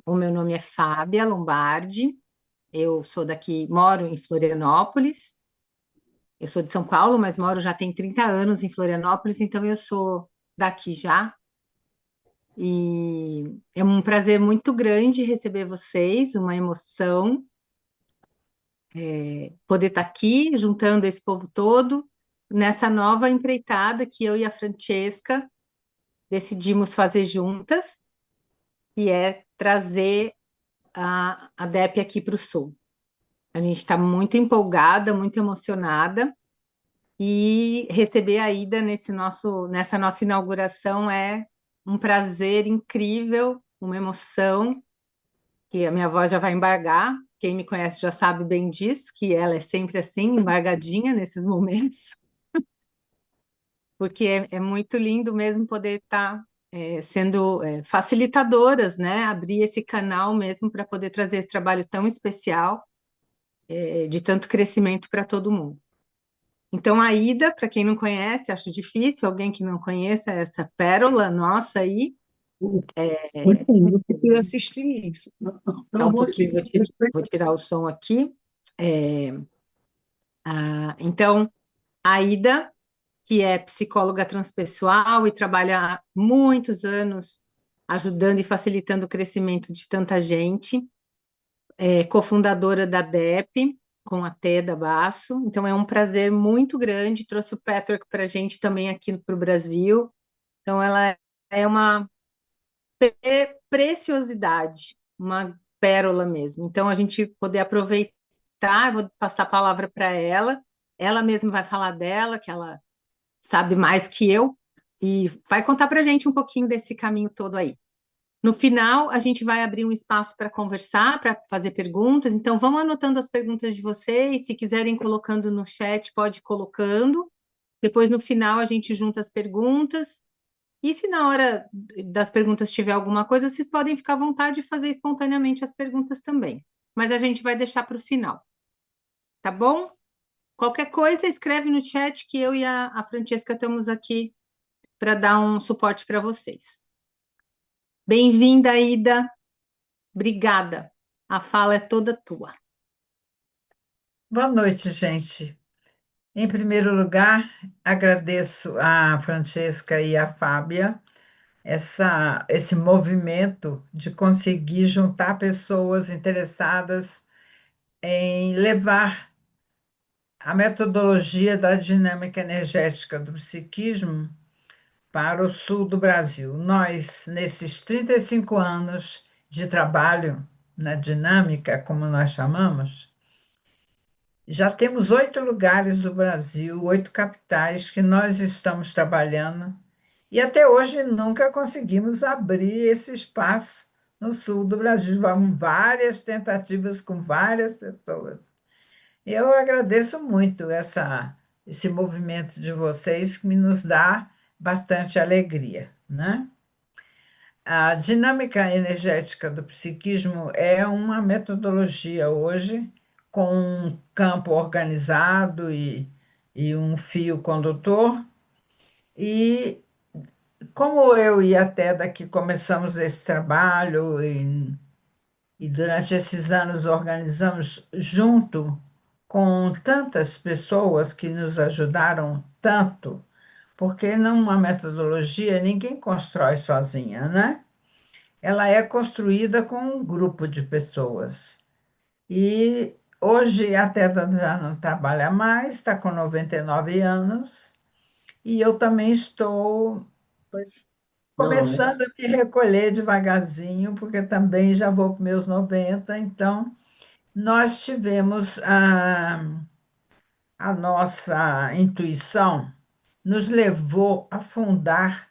O meu nome é Fábia Lombardi, eu sou daqui, moro em Florianópolis. Eu sou de São Paulo, mas moro já tem 30 anos em Florianópolis, então eu sou daqui já. E é um prazer muito grande receber vocês, uma emoção, poder estar aqui juntando esse povo todo nessa nova empreitada que eu e a Francesca decidimos fazer juntas, que é trazer a DEP aqui para o Sul. A gente está muito empolgada, muito emocionada, e receber a Ida nessa nossa inauguração é um prazer incrível, uma emoção, que a minha avó já vai embargar. Quem me conhece já sabe bem disso, que ela é sempre assim, embargadinha nesses momentos, porque é muito lindo mesmo poder estar sendo facilitadoras, né? Abrir esse canal mesmo para poder trazer esse trabalho tão especial, de tanto crescimento para todo mundo. Então, a Ida, para quem não conhece, acho difícil alguém que não conheça essa pérola nossa aí. Muito bem, eu preciso assistir isso. Pelo Tá um amor de pouquinho, Deus, vou tirar o som aqui. É, então, a Ida, que é psicóloga transpessoal e trabalha há muitos anos ajudando e facilitando o crescimento de tanta gente, é cofundadora da DEP, com a Teda Basso. Então, é um prazer muito grande. Trouxe o Patrick para a gente também aqui para o Brasil. Então, ela é uma preciosidade, uma pérola mesmo. Então, a gente poder aproveitar, eu vou passar a palavra para ela mesma vai falar dela, que ela sabe mais que eu, e vai contar para a gente um pouquinho desse caminho todo aí. No final, a gente vai abrir um espaço para conversar, para fazer perguntas. Então, vão anotando as perguntas de vocês. Se quiserem colocando no chat, pode ir colocando. Depois, no final, a gente junta as perguntas. E se na hora das perguntas tiver alguma coisa, vocês podem ficar à vontade de fazer espontaneamente as perguntas também. Mas a gente vai deixar para o final, tá bom? Qualquer coisa, escreve no chat que eu e a Francesca estamos aqui para dar um suporte para vocês. Bem-vinda, Ida. Obrigada. A fala é toda tua. Boa noite, gente. Em primeiro lugar, agradeço a Francesca e a Fábia esse movimento de conseguir juntar pessoas interessadas em levar a metodologia da dinâmica energética do psiquismo para o sul do Brasil. Nós, nesses 35 anos de trabalho na dinâmica, como nós chamamos, já temos 8 lugares do Brasil, 8 capitais que nós estamos trabalhando, e até hoje nunca conseguimos abrir esse espaço no sul do Brasil. Vamos várias tentativas com várias pessoas. Eu agradeço muito esse movimento de vocês, que nos dá bastante alegria, né? A dinâmica energética do psiquismo é uma metodologia hoje com um campo organizado e um fio condutor. E como eu e a Teda que começamos esse trabalho e durante esses anos organizamos junto com tantas pessoas que nos ajudaram tanto, porque numa metodologia ninguém constrói sozinha, né? Ela é construída com um grupo de pessoas. E hoje a Teta já não trabalha mais, está com 99 anos, e eu também estou Pois, não, começando a me recolher devagarzinho, porque também já vou para meus 90. Então nós tivemos a nossa intuição, nos levou a fundar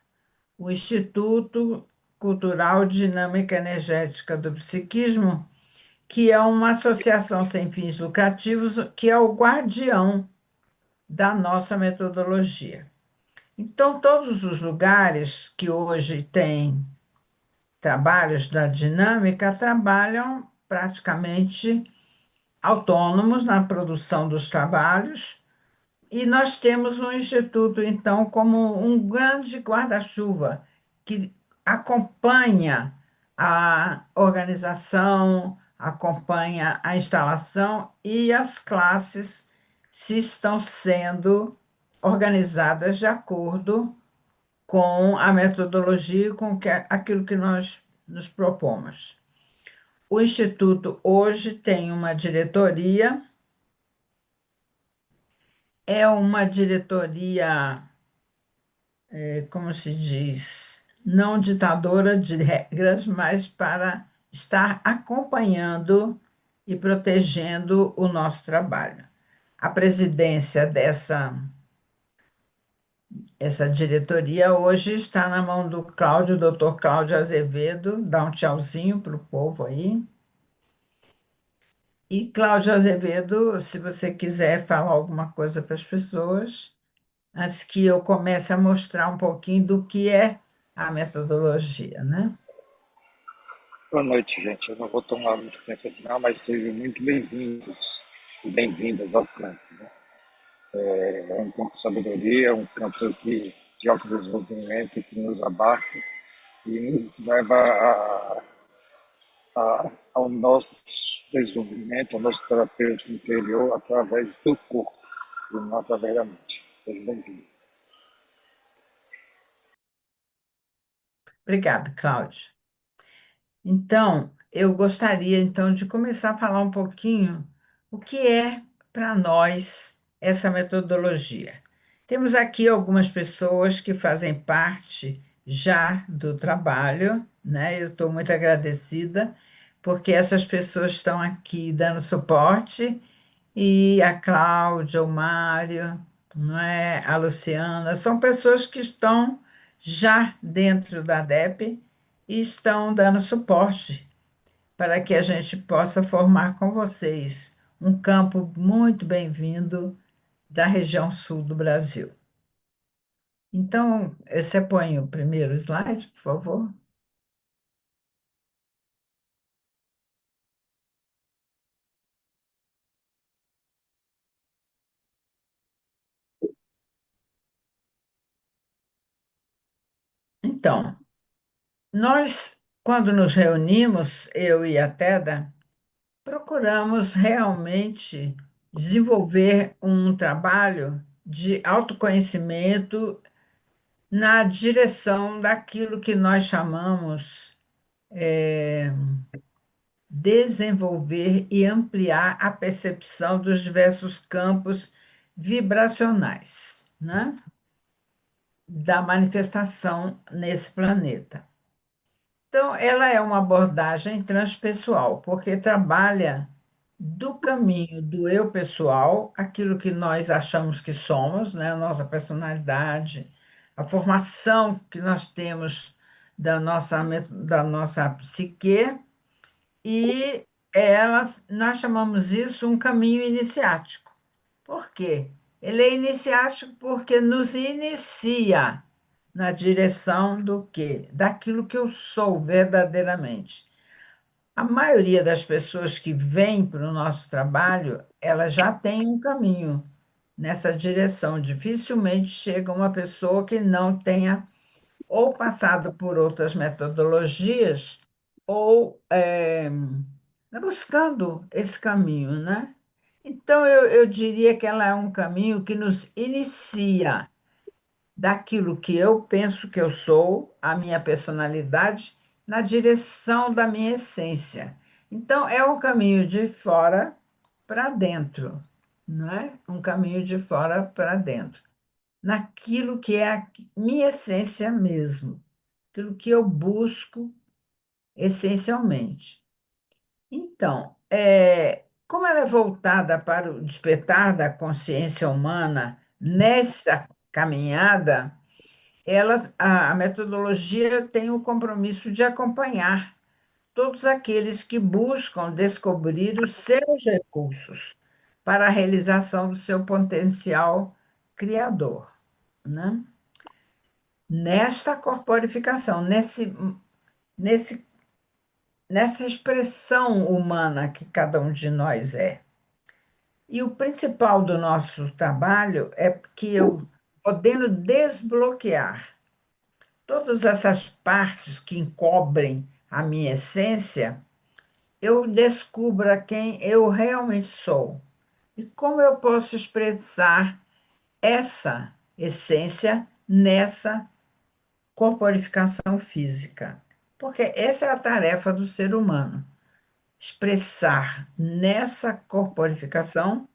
o Instituto Cultural Dinâmica Energética do Psiquismo, que é uma associação sem fins lucrativos, que é o guardião da nossa metodologia. Então, todos os lugares que hoje têm trabalhos da dinâmica trabalham praticamente autônomos na produção dos trabalhos, e nós temos um instituto, então, como um grande guarda-chuva que acompanha a organização, acompanha a instalação e as classes se estão sendo organizadas de acordo com a metodologia e com aquilo que nós nos propomos. O Instituto hoje tem uma diretoria, é uma diretoria, como se diz, não ditadora de regras, mas para estar acompanhando e protegendo o nosso trabalho. A presidência essa diretoria hoje está na mão do Cláudio, doutor Cláudio Azevedo. Dá um tchauzinho para o povo aí. E, Cláudio Azevedo, se você quiser falar alguma coisa para as pessoas, antes que eu comece a mostrar um pouquinho do que é a metodologia, né? Boa noite, gente. Eu não vou tomar muito tempo aqui, não, mas sejam muito bem-vindos e bem-vindas ao campo, né? É um campo de sabedoria, é um campo de autodesenvolvimento que nos abarca e nos leva ao nosso desenvolvimento, ao nosso terapeuta interior através do corpo e não através da mente. Sejam bem-vindos. Obrigada, Cláudio. Então, eu gostaria então de começar a falar um pouquinho o que é para nós essa metodologia. Temos aqui algumas pessoas que fazem parte já do trabalho, né? Eu estou muito agradecida porque essas pessoas estão aqui dando suporte e a Cláudia, o Mário, não é? A Luciana, são pessoas que estão já dentro da DEP e estão dando suporte para que a gente possa formar com vocês um campo muito bem-vindo da região sul do Brasil. Então, você põe o primeiro slide, por favor. Então, nós, quando nos reunimos, eu e a Teda, procuramos realmente desenvolver um trabalho de autoconhecimento na direção daquilo que nós chamamos desenvolver e ampliar a percepção dos diversos campos vibracionais, né, da manifestação nesse planeta. Então, ela é uma abordagem transpessoal, porque trabalha do caminho do eu pessoal, aquilo que nós achamos que somos, né? A nossa personalidade, a formação que nós temos da nossa psique, e nós chamamos isso um caminho iniciático. Por quê? Ele é iniciático porque nos inicia na direção do quê? Daquilo que eu sou verdadeiramente. A maioria das pessoas que vêm para o nosso trabalho, ela já tem um caminho nessa direção. Dificilmente chega uma pessoa que não tenha ou passado por outras metodologias ou buscando esse caminho, né? Então, eu diria que ela é um caminho que nos inicia daquilo que eu penso que eu sou, a minha personalidade, na direção da minha essência. Então, é um caminho de fora para dentro, não é? Um caminho de fora para dentro, naquilo que é a minha essência mesmo, aquilo que eu busco essencialmente. Então, como ela é voltada para o despertar da consciência humana nessa caminhada, a metodologia tem o compromisso de acompanhar todos aqueles que buscam descobrir os seus recursos para a realização do seu potencial criador, né? Nesta corporificação, nesse, nessa expressão humana que cada um de nós é. E o principal do nosso trabalho é que eu, podendo desbloquear todas essas partes que encobrem a minha essência, eu descubra quem eu realmente sou e como eu posso expressar essa essência nessa corporificação física. Porque essa é a tarefa do ser humano, expressar nessa corporificação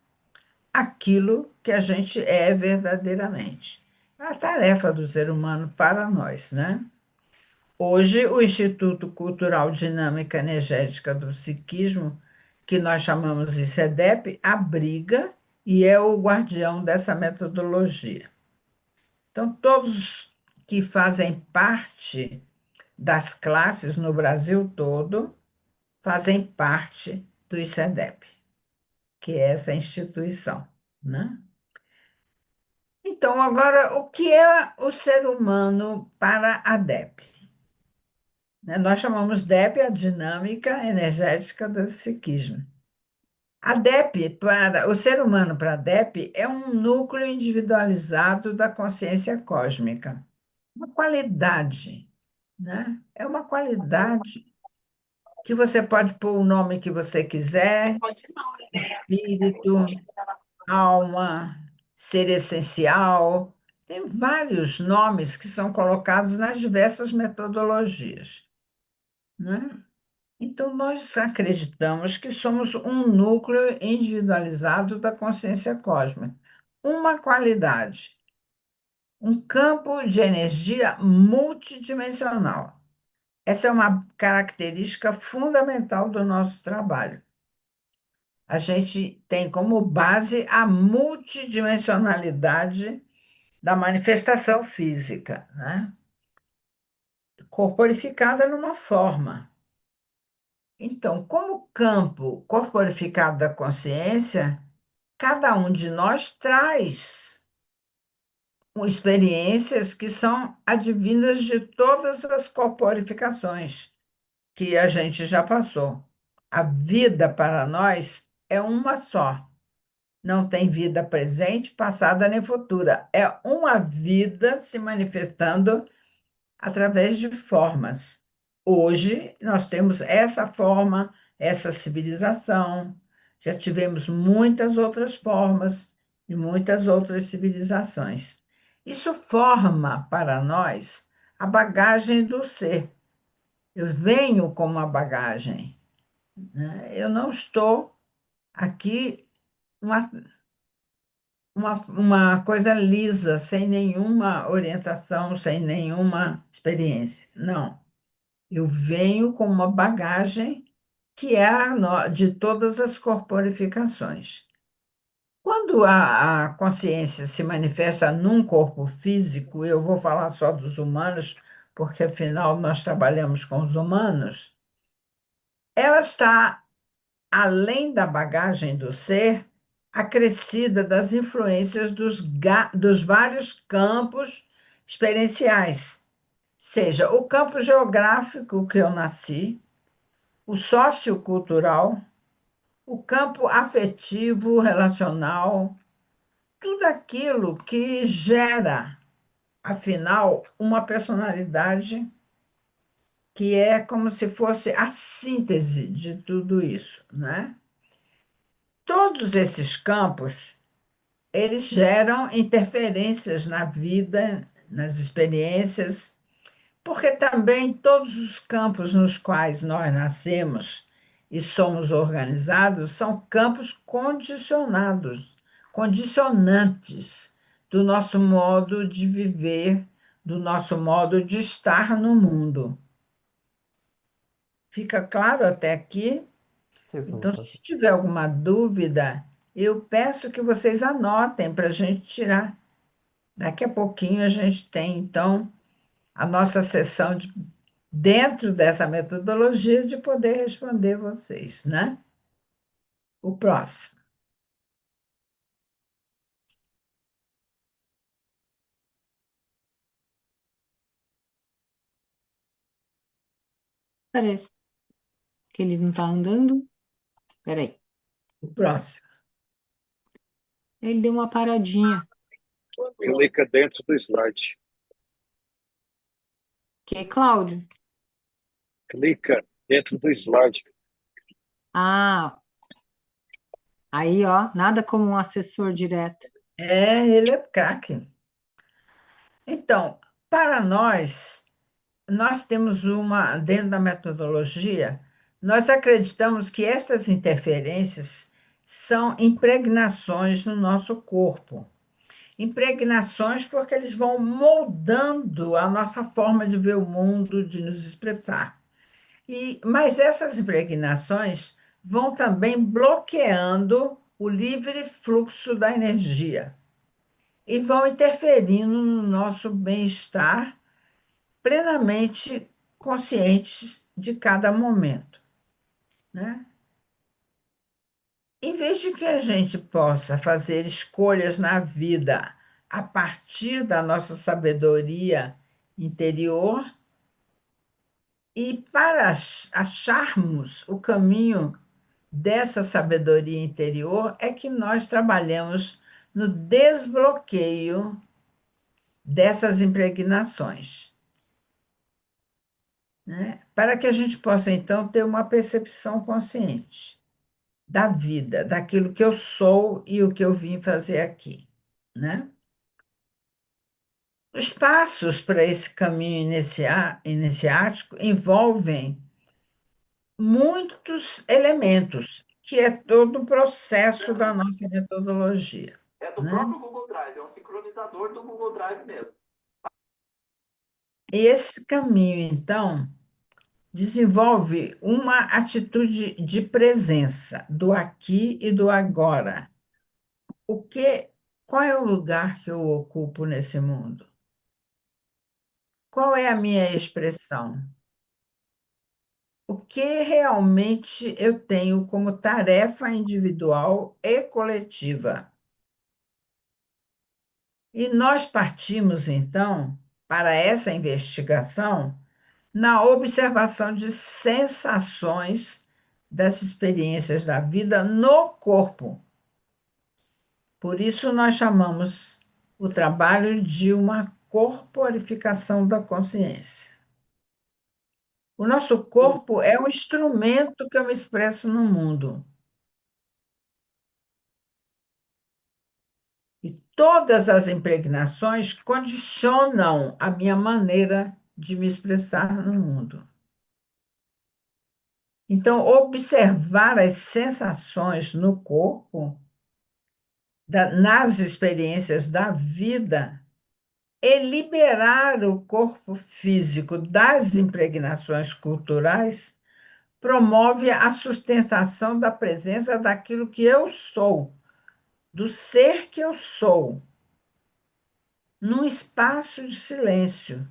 aquilo que a gente é verdadeiramente. É a tarefa do ser humano para nós, né? Hoje, o Instituto Cultural Dinâmica Energética do Psiquismo, que nós chamamos de ICEDEP, abriga e é o guardião dessa metodologia. Então, todos que fazem parte das classes no Brasil todo fazem parte do ICEDEP, que é essa instituição, né? Então, agora, o que é o ser humano para a DEP? Né? Nós chamamos DEP a dinâmica energética do psiquismo. A DEP, para o ser humano para a DEP, é um núcleo individualizado da consciência cósmica, uma qualidade, né? É uma qualidade que você pode pôr o nome que você quiser, espírito, alma, ser essencial. Tem vários nomes que são colocados nas diversas metodologias, né? Então, nós acreditamos que somos um núcleo individualizado da consciência cósmica, uma qualidade, um campo de energia multidimensional. Essa é uma característica fundamental do nosso trabalho. A gente tem como base a multidimensionalidade da manifestação física, né? Corporificada numa forma. Então, como campo corporificado da consciência, cada um de nós traz experiências que são advindas de todas as corporificações que a gente já passou. A vida para nós é uma só. Não tem vida presente, passada nem futura. É uma vida se manifestando através de formas. Hoje, nós temos essa forma, essa civilização, já tivemos muitas outras formas e muitas outras civilizações. Isso forma para nós a bagagem do ser. Eu venho com uma bagagem, né? Eu não estou aqui uma, uma coisa lisa, sem nenhuma orientação, sem nenhuma experiência. Não. Eu venho com uma bagagem que é de todas as corporificações. Quando a consciência se manifesta num corpo físico, eu vou falar só dos humanos, porque afinal nós trabalhamos com os humanos, ela está além da bagagem do ser, acrescida das influências dos vários campos experienciais, seja o campo geográfico que eu nasci, o sociocultural, o campo afetivo, relacional, tudo aquilo que gera, afinal, uma personalidade que é como se fosse a síntese de tudo isso, né? Todos esses campos, eles geram interferências na vida, nas experiências, porque também todos os campos nos quais nós nascemos e somos organizados são campos condicionados, condicionantes do nosso modo de viver, do nosso modo de estar no mundo. Fica claro até aqui? Então, Pergunta. se tiver alguma dúvida, eu peço que vocês anotem para a gente tirar. Daqui a pouquinho a gente tem, então, a nossa sessão dentro dessa metodologia de poder responder vocês, né? O próximo. Parece que ele não está andando. Peraí. O próximo. Ele deu uma paradinha. Clica dentro do slide. Que, Cláudio? Clica dentro do slide. Ah, aí, ó, nada como um assessor direto. Ele é craque. Então, para nós temos dentro da metodologia, nós acreditamos que estas interferências são impregnações no nosso corpo. Impregnações porque eles vão moldando a nossa forma de ver o mundo, de nos expressar. Mas essas impregnações vão também bloqueando o livre fluxo da energia e vão interferindo no nosso bem-estar plenamente conscientes de cada momento, né? Em vez de que a gente possa fazer escolhas na vida a partir da nossa sabedoria interior, e para acharmos o caminho dessa sabedoria interior, é que nós trabalhamos no desbloqueio dessas impregnações, né? Para que a gente possa, então, ter uma percepção consciente da vida, daquilo que eu sou e o que eu vim fazer aqui, né? Os passos para esse caminho iniciático envolvem muitos elementos, que é todo o processo da nossa metodologia. É do, né, próprio Google Drive, é um sincronizador do Google Drive mesmo. E esse caminho, então, desenvolve uma atitude de presença do aqui e do agora. O que, qual é o lugar que eu ocupo nesse mundo? Qual é a minha expressão? O que realmente eu tenho como tarefa individual e coletiva? E nós partimos, então, para essa investigação na observação de sensações das experiências da vida no corpo. Por isso, nós chamamos o trabalho de uma corporificação da consciência. O nosso corpo é um instrumento que eu me expresso no mundo. E todas as impregnações condicionam a minha maneira de me expressar no mundo. Então, observar as sensações no corpo, nas experiências da vida, e liberar o corpo físico das impregnações culturais promove a sustentação da presença daquilo que eu sou, do ser que eu sou, num espaço de silêncio,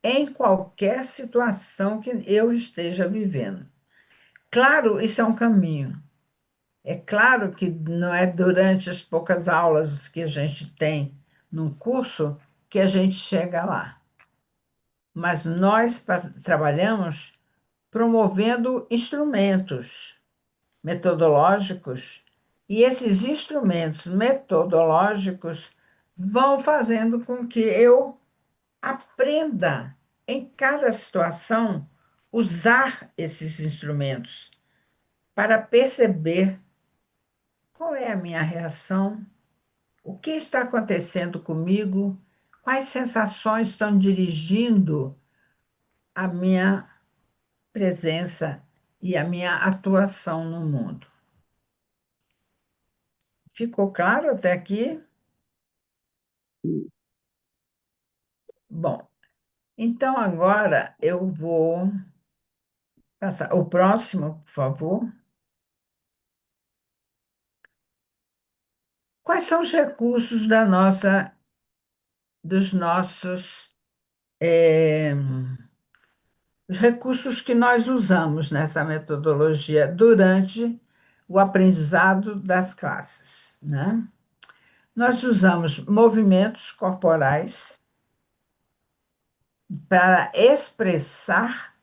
em qualquer situação que eu esteja vivendo. Claro, isso é um caminho. É claro que não é durante as poucas aulas que a gente tem num curso que a gente chega lá. Mas nós trabalhamos promovendo instrumentos metodológicos, e esses instrumentos metodológicos vão fazendo com que eu aprenda, em cada situação, usar esses instrumentos para perceber qual é a minha reação, o que está acontecendo comigo, quais sensações estão dirigindo a minha presença e a minha atuação no mundo. Ficou claro até aqui? Bom, então agora eu vou passar. O próximo, por favor. Quais são os recursos dos nossos, os recursos que nós usamos nessa metodologia durante o aprendizado das classes, né? Nós usamos movimentos corporais para expressar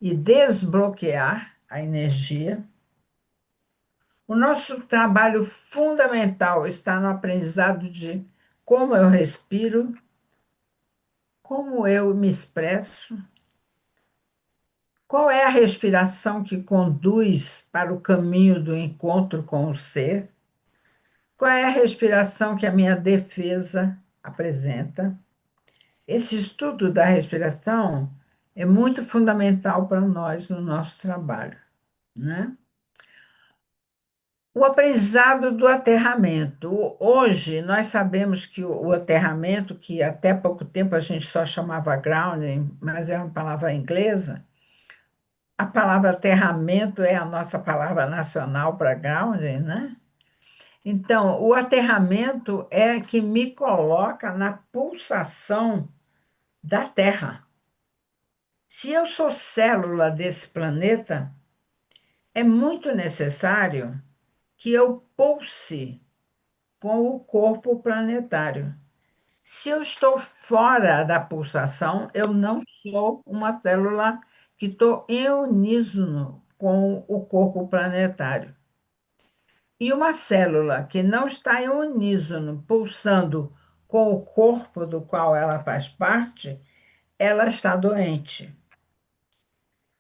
e desbloquear a energia. O nosso trabalho fundamental está no aprendizado de como eu respiro, como eu me expresso, Qual é a respiração que conduz para o caminho do encontro com o ser? Qual é a respiração que a minha defesa apresenta? Esse estudo da respiração é muito fundamental para nós no nosso trabalho, né? O aprendizado do aterramento. Hoje, nós sabemos que o aterramento, que até pouco tempo a gente só chamava grounding, mas é uma palavra inglesa, a palavra aterramento é a nossa palavra nacional para grounding, né? Então, o aterramento é que me coloca na pulsação da Terra. Se eu sou célula desse planeta, é muito necessário que eu pulse com o corpo planetário. Se eu estou fora da pulsação, eu não sou uma célula que estou em uníssono com o corpo planetário. E uma célula que não está em uníssono, pulsando com o corpo do qual ela faz parte, ela está doente.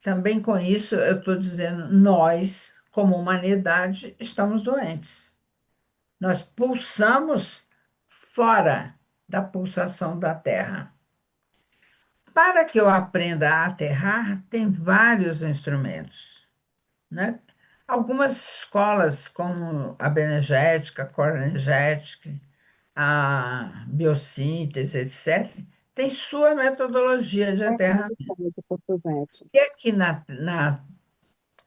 Também com isso, eu estou dizendo, nós, como humanidade, estamos doentes. Nós pulsamos fora da pulsação da Terra. Para que eu aprenda a aterrar, tem vários instrumentos, né? Algumas escolas, como a bioenergética, a corenergética, a biossíntese, etc., tem sua metodologia de aterramento. E aqui na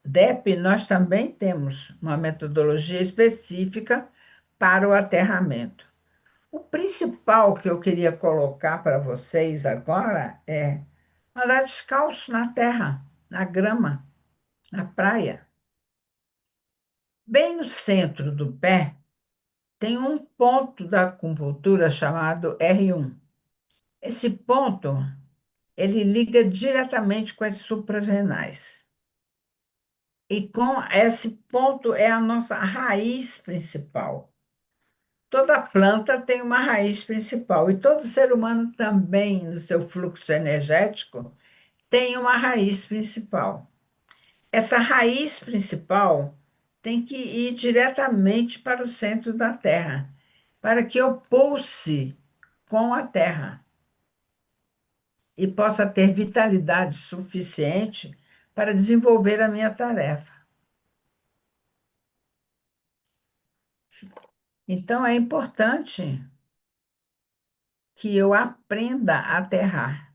DEP, nós também temos uma metodologia específica para o aterramento. O principal que eu queria colocar para vocês agora é andar descalço na terra, na grama, na praia. Bem no centro do pé tem um ponto da acupuntura chamado R1. Esse ponto, ele liga diretamente com as suprarrenais. E com esse ponto é a nossa raiz principal. Toda planta tem uma raiz principal e todo ser humano também, no seu fluxo energético, tem uma raiz principal. Essa raiz principal tem que ir diretamente para o centro da Terra, para que eu pulse com a Terra e possa ter vitalidade suficiente para desenvolver a minha tarefa. Então, é importante que eu aprenda a aterrar.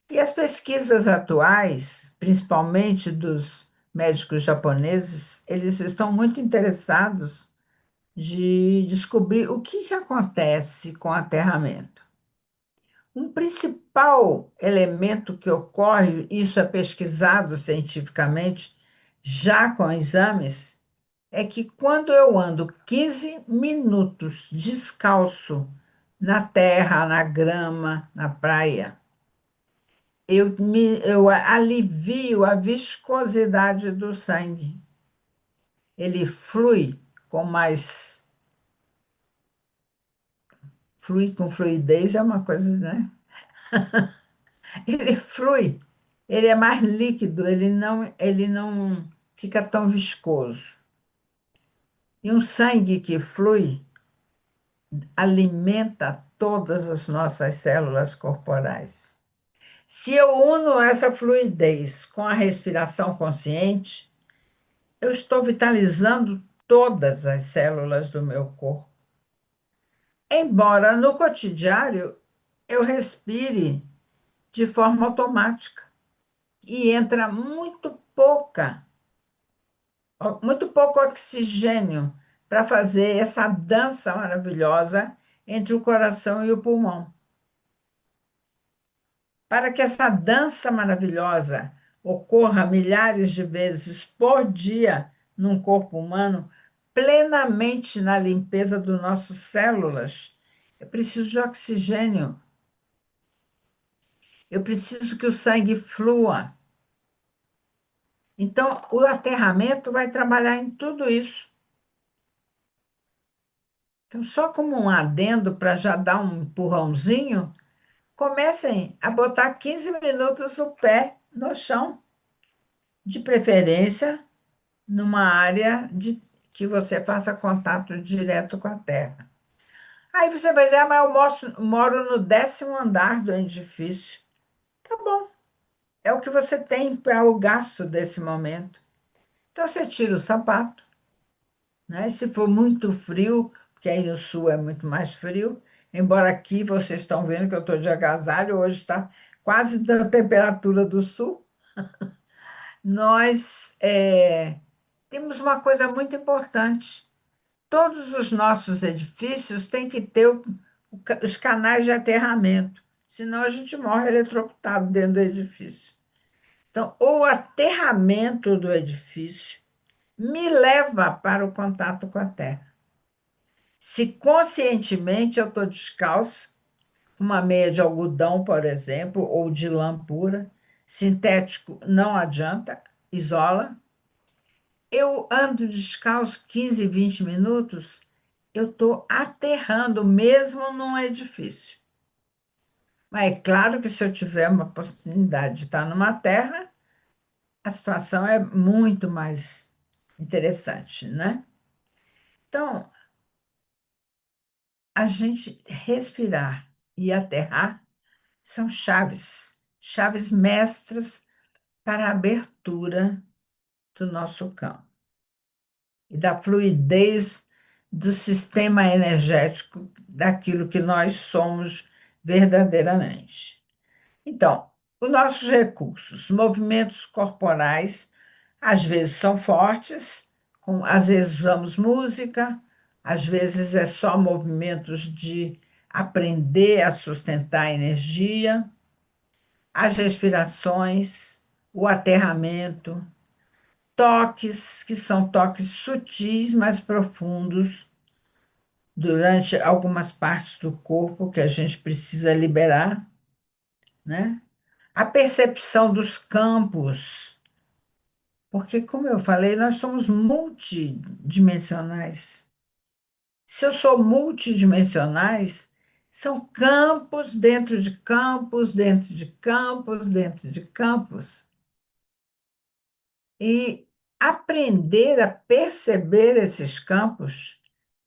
E as pesquisas atuais, principalmente dos médicos japoneses, eles estão muito interessados de descobrir o que acontece com o aterramento. Um principal elemento que ocorre, isso é pesquisado cientificamente, já com exames, é que quando eu ando 15 minutos descalço na terra, na grama, na praia, eu alivio a viscosidade do sangue. Ele flui com mais. Flui com fluidez é uma coisa, né? Ele flui, ele é mais líquido, ele não fica tão viscoso. E um sangue que flui alimenta todas as nossas células corporais. Se eu uno essa fluidez com a respiração consciente, eu estou vitalizando todas as células do meu corpo. Embora no cotidiano eu respire de forma automática e entra muito pouco oxigênio para fazer essa dança maravilhosa entre o coração e o pulmão. Para que essa dança maravilhosa ocorra milhares de vezes por dia num corpo humano, plenamente na limpeza das nossas células, eu preciso de oxigênio. Eu preciso que o sangue flua. Então, o aterramento vai trabalhar em tudo isso. Então, só como um adendo para já dar um empurrãozinho, comecem a botar 15 minutos o pé no chão de preferência numa área que você faça contato direto com a terra. Aí você vai dizer, mas eu moro no 10º andar do edifício. Tá bom, é o que você tem para o gasto desse momento. Então você tira o sapato, né? Se for muito frio, porque aí no sul é muito mais frio, embora aqui vocês estão vendo que eu estou de agasalho, hoje está quase da temperatura do sul, nós temos uma coisa muito importante. Todos os nossos edifícios têm que ter os canais de aterramento, senão a gente morre eletrocutado dentro do edifício. Então, o aterramento do edifício me leva para o contato com a terra. Se conscientemente eu estou descalço, uma meia de algodão, por exemplo, ou de lã pura, sintético não adianta, isola. Eu ando descalço 15, 20 minutos, eu estou aterrando mesmo num edifício. Mas é claro que se eu tiver uma possibilidade de estar numa terra, a situação é muito mais interessante, né? Então, a gente respirar e aterrar são chaves mestras para a abertura do nosso campo e da fluidez do sistema energético daquilo que nós somos verdadeiramente. Então, os nossos recursos, movimentos corporais, às vezes são fortes, às vezes usamos música, às vezes é só movimentos de aprender a sustentar a energia, as respirações, o aterramento, toques, que são toques sutis, mas profundos, durante algumas partes do corpo que a gente precisa liberar, né? A percepção dos campos, porque, como eu falei, nós somos multidimensionais. Se eu sou multidimensionais, são campos dentro de campos, dentro de campos, dentro de campos. E aprender a perceber esses campos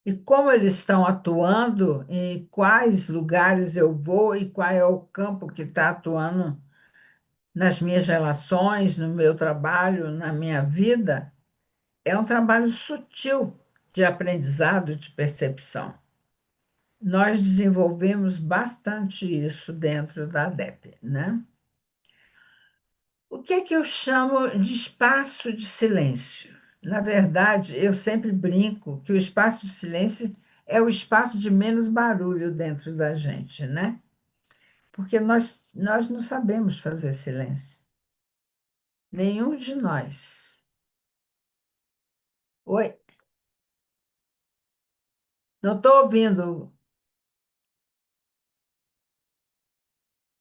e como eles estão atuando, em quais lugares eu vou e qual é o campo que está atuando nas minhas relações, no meu trabalho, na minha vida, é um trabalho sutil de aprendizado, de percepção. Nós desenvolvemos bastante isso dentro da ADEP, né? O que é que eu chamo de espaço de silêncio? Na verdade, eu sempre brinco que o espaço de silêncio é o espaço de menos barulho dentro da gente, né? Porque nós não sabemos fazer silêncio. Nenhum de nós. Oi, não estou ouvindo.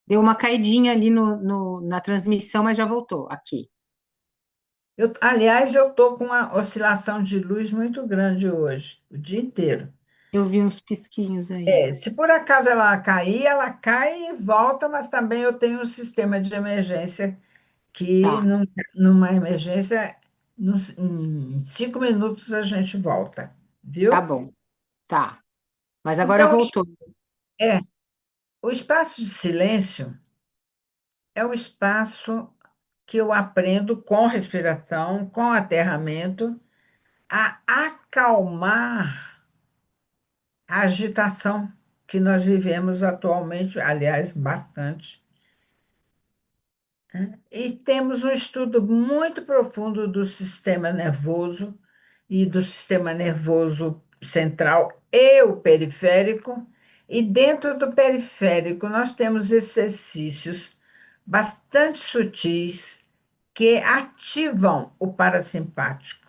Deu uma caidinha ali na transmissão, mas já voltou aqui. Aliás, eu estou com uma oscilação de luz muito grande hoje, o dia inteiro. Eu vi uns pisquinhos aí. Se por acaso ela cair, ela cai e volta, mas também eu tenho um sistema de emergência que, Tá, numa emergência, em 5 minutos a gente volta, tá viu? bom, tá. Mas agora Então, voltou. é, o espaço de silêncio é o espaço que eu aprendo com respiração, com aterramento, a acalmar a agitação que nós vivemos atualmente, aliás, bastante. E temos um estudo muito profundo do sistema nervoso e do sistema nervoso central e o periférico. E dentro do periférico, nós temos exercícios bastante sutis que ativam o parasimpático.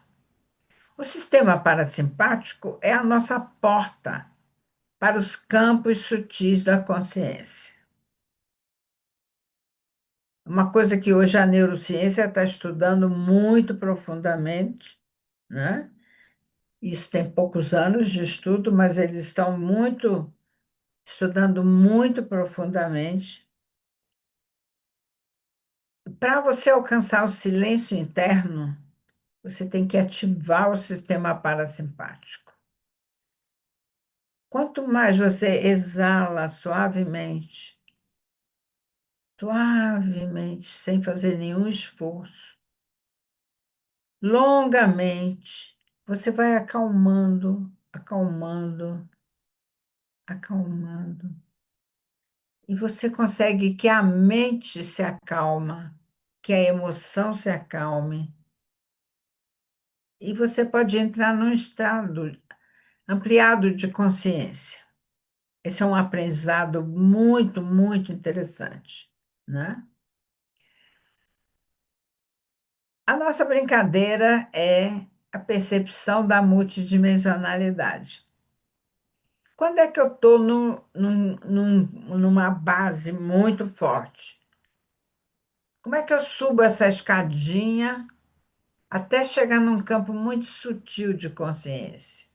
O sistema parasimpático é a nossa porta para os campos sutis da consciência. Uma coisa que hoje a neurociência está estudando muito profundamente, né? Isso tem poucos anos de estudo, mas eles estão estudando muito profundamente Para você alcançar o silêncio interno, você tem que ativar o sistema parasimpático. Quanto mais você exala suavemente, suavemente, sem fazer nenhum esforço, longamente, você vai acalmando, acalmando, acalmando. E você consegue que a mente se acalma, que a emoção se acalme. E você pode entrar num estado ampliado de consciência. Esse é um aprendizado muito, muito interessante, né? A nossa brincadeira é a percepção da multidimensionalidade. Quando é que eu estou numa base muito forte? Como é que eu subo essa escadinha até chegar num campo muito sutil de consciência?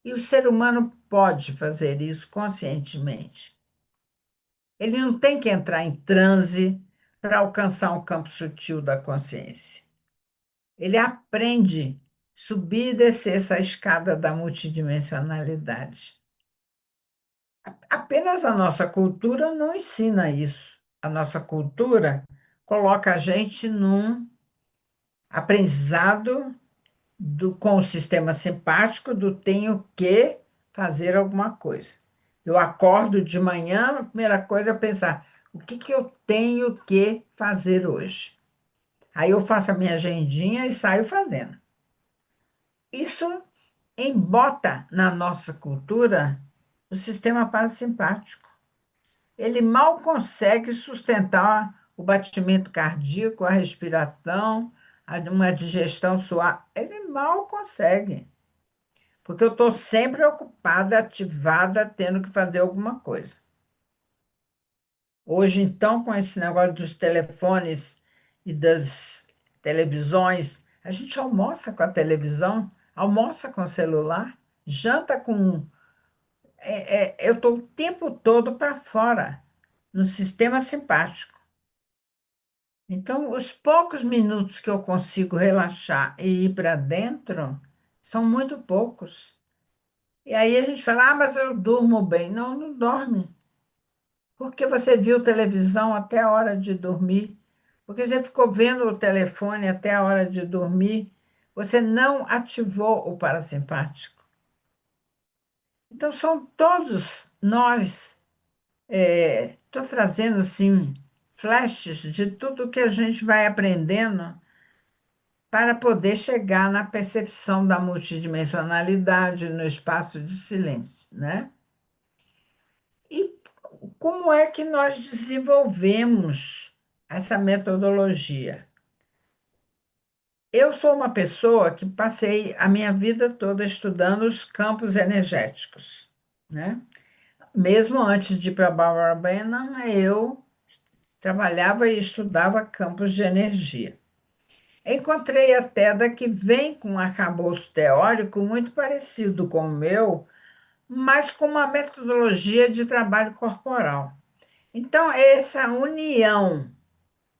E o ser humano pode fazer isso conscientemente. Ele não tem que entrar em transe para alcançar um campo sutil da consciência. Ele aprende a subir e descer essa escada da multidimensionalidade. Apenas a nossa cultura não ensina isso. A nossa cultura coloca a gente num aprendizado com o sistema simpático do tenho que fazer alguma coisa. Eu acordo de manhã, a primeira coisa é pensar, o que que eu tenho que fazer hoje? Aí eu faço a minha agendinha e saio fazendo. Isso embota na nossa cultura o sistema parasimpático. Ele mal consegue sustentar o batimento cardíaco, a respiração, uma digestão suave. Ele mal consegue, porque eu estou sempre ocupada, ativada, tendo que fazer alguma coisa. Hoje, então, com esse negócio dos telefones e das televisões, a gente almoça com a televisão, almoça com o celular, janta com. Eu estou o tempo todo para fora, no sistema simpático. Então, os poucos minutos que eu consigo relaxar e ir para dentro são muito poucos. E aí a gente fala, mas eu durmo bem. Não, não dorme. Porque você viu televisão até a hora de dormir. Porque você ficou vendo o telefone até a hora de dormir. Você não ativou o parasimpático. Então, são todos nós. Estou trazendo, assim, flashes de tudo que a gente vai aprendendo para poder chegar na percepção da multidimensionalidade no espaço de silêncio, né? E como é que nós desenvolvemos essa metodologia? Eu sou uma pessoa que passei a minha vida toda estudando os campos energéticos, né? Mesmo antes de ir para Barbara Brennan, eu trabalhava e estudava campos de energia. Encontrei a Teda que vem com um arcabouço teórico muito parecido com o meu, mas com uma metodologia de trabalho corporal. Então, essa união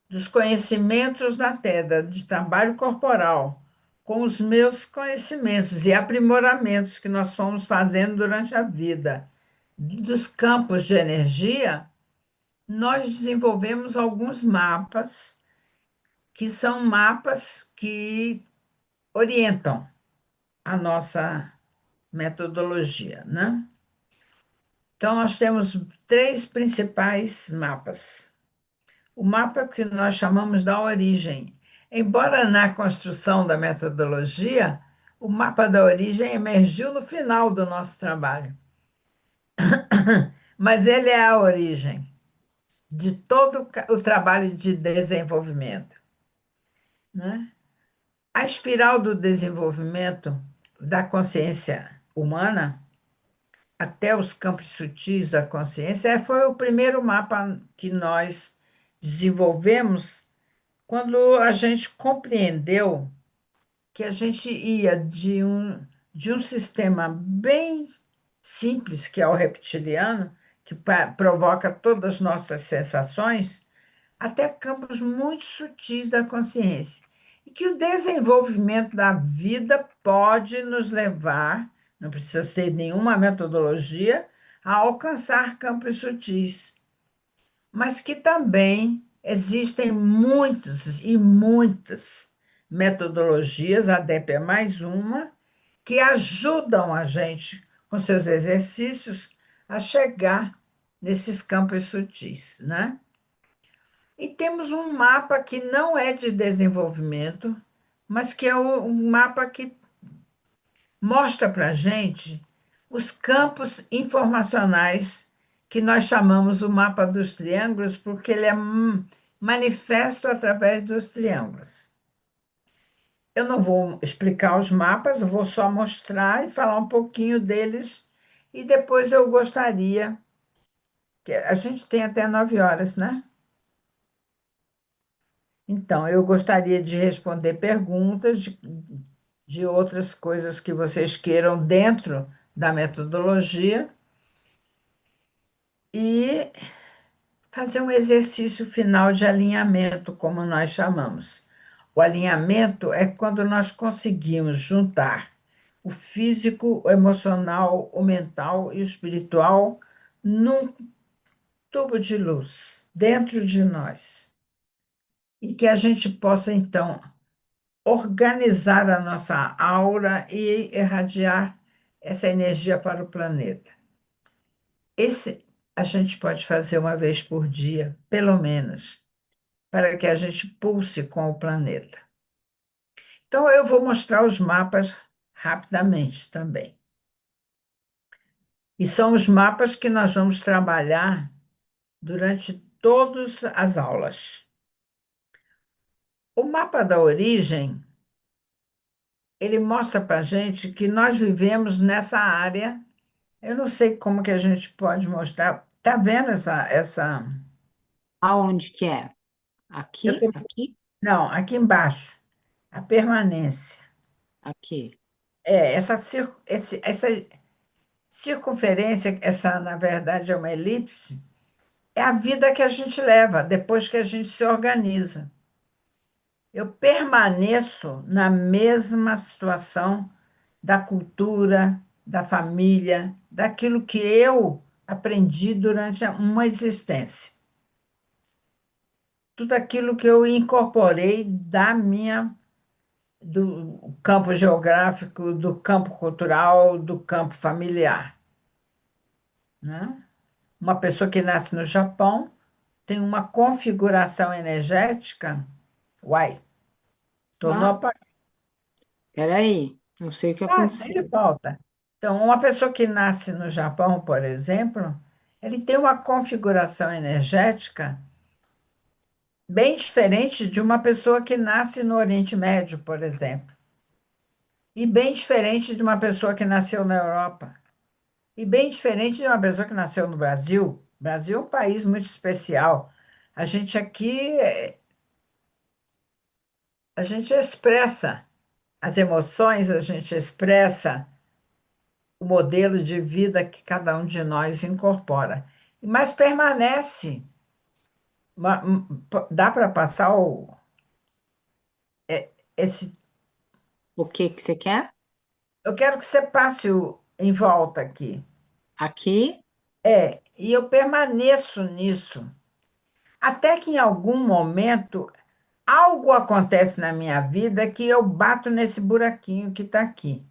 dos conhecimentos da TEDA de trabalho corporal com os meus conhecimentos e aprimoramentos que nós fomos fazendo durante a vida dos campos de energia, nós desenvolvemos alguns mapas que são mapas que orientam a nossa metodologia, né? Então, nós temos três principais mapas. O mapa que nós chamamos da origem. Embora na construção da metodologia, o mapa da origem emergiu no final do nosso trabalho. Mas ele é a origem de todo o trabalho de desenvolvimento, né? A espiral do desenvolvimento da consciência humana até os campos sutis da consciência foi o primeiro mapa que nós desenvolvemos quando a gente compreendeu que a gente ia de um sistema bem simples, que é o reptiliano, que provoca todas as nossas sensações, até campos muito sutis da consciência. E que o desenvolvimento da vida pode nos levar, não precisa ser nenhuma metodologia, a alcançar campos sutis, mas que também existem muitos e muitas metodologias, a DEP é mais uma, que ajudam a gente, com seus exercícios, a chegar nesses campos sutis, né? E temos um mapa que não é de desenvolvimento, mas que é um mapa que mostra para a gente os campos informacionais que nós chamamos o mapa dos triângulos, porque ele é manifesto através dos triângulos. Eu não vou explicar os mapas, eu vou só mostrar e falar um pouquinho deles, e depois eu gostaria, que a gente tem até 9 horas, né? Então, eu gostaria de responder perguntas de outras coisas que vocês queiram dentro da metodologia e fazer um exercício final de alinhamento, como nós chamamos. O alinhamento é quando nós conseguimos juntar o físico, o emocional, o mental e o espiritual num tubo de luz dentro de nós. E que a gente possa, então, organizar a nossa aura e irradiar essa energia para o planeta. Esse a gente pode fazer uma vez por dia, pelo menos, para que a gente pulse com o planeta. Então, eu vou mostrar os mapas rapidamente também. E são os mapas que nós vamos trabalhar durante todas as aulas. O mapa da origem, ele mostra para a gente que nós vivemos nessa área. Eu não sei como que a gente pode mostrar. Está vendo essa... Aonde que é? Eu Aqui? tô... Aqui? Não, aqui embaixo, a permanência. Aqui. Essa circunferência, essa, na verdade, é uma elipse, é a vida que a gente leva depois que a gente se organiza. Eu permaneço na mesma situação da cultura, da família, daquilo que eu aprendi durante uma existência. Tudo aquilo que eu incorporei do campo geográfico, do campo cultural, do campo familiar, né? Uma pessoa que nasce no Japão tem uma configuração energética. Uai, tornou Ah, a... peraí. Não sei o que Ele aconteceu. volta. Então, uma pessoa que nasce no Japão, por exemplo, ele tem uma configuração energética bem diferente de uma pessoa que nasce no Oriente Médio, por exemplo, e bem diferente de uma pessoa que nasceu na Europa, e bem diferente de uma pessoa que nasceu no Brasil. O Brasil é um país muito especial. A gente aqui, a gente expressa as emoções, a gente expressa o modelo de vida que cada um de nós incorpora. Mas permanece. Dá para passar esse. O que que você quer? Eu quero que você passe em volta aqui. Aqui? E eu permaneço nisso, até que em algum momento algo acontece na minha vida que eu bato nesse buraquinho que está aqui.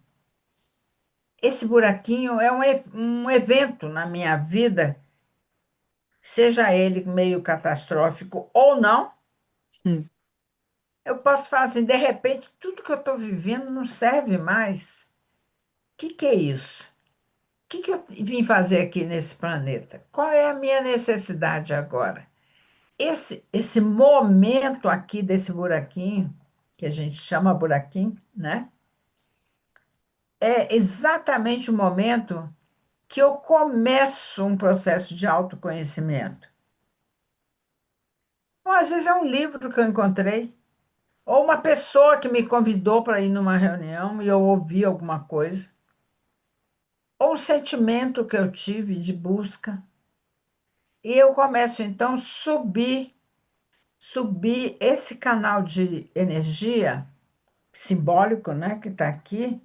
Esse buraquinho é um evento na minha vida, seja ele meio catastrófico ou não. Hum. Eu posso falar assim, de repente, tudo que eu estou vivendo não serve mais. O que é isso? O que eu vim fazer aqui nesse planeta? Qual é a minha necessidade agora? Esse momento aqui desse buraquinho, que a gente chama buraquinho, né? É exatamente o momento que eu começo um processo de autoconhecimento. Ou às vezes é um livro que eu encontrei, ou uma pessoa que me convidou para ir numa reunião e eu ouvi alguma coisa, ou um sentimento que eu tive de busca. E eu começo então a subir subir esse canal de energia simbólico, né, que está aqui,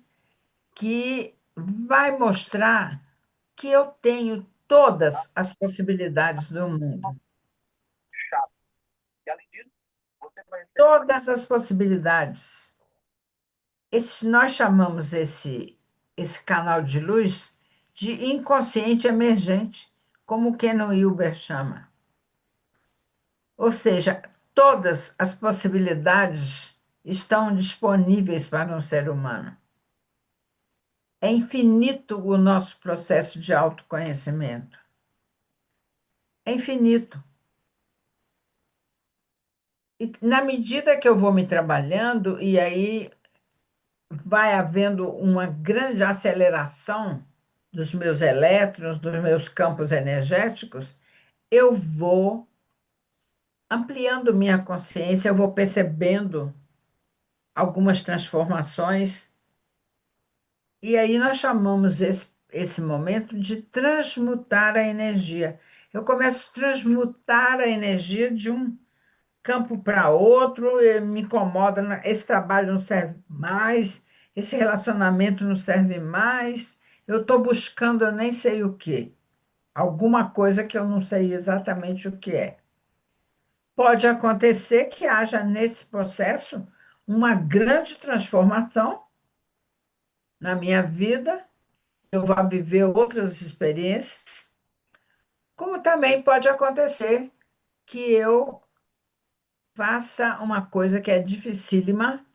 que vai mostrar que eu tenho todas as possibilidades do mundo. Todas as possibilidades. Nós chamamos esse canal de luz de inconsciente emergente, como o Ken Wilber chama. Ou seja, todas as possibilidades estão disponíveis para um ser humano. É infinito o nosso processo de autoconhecimento. É infinito. E na medida que eu vou me trabalhando, e aí vai havendo uma grande aceleração dos meus elétrons, dos meus campos energéticos, eu vou ampliando minha consciência, eu vou percebendo algumas transformações, e aí nós chamamos esse momento de transmutar a energia. Eu começo a transmutar a energia de um campo para outro, me incomoda, esse trabalho não serve mais, esse relacionamento não serve mais, eu estou buscando eu nem sei o quê, alguma coisa que eu não sei exatamente o que é. Pode acontecer que haja nesse processo uma grande transformação na minha vida, eu vá viver outras experiências, como também pode acontecer que eu faça uma coisa que é dificílima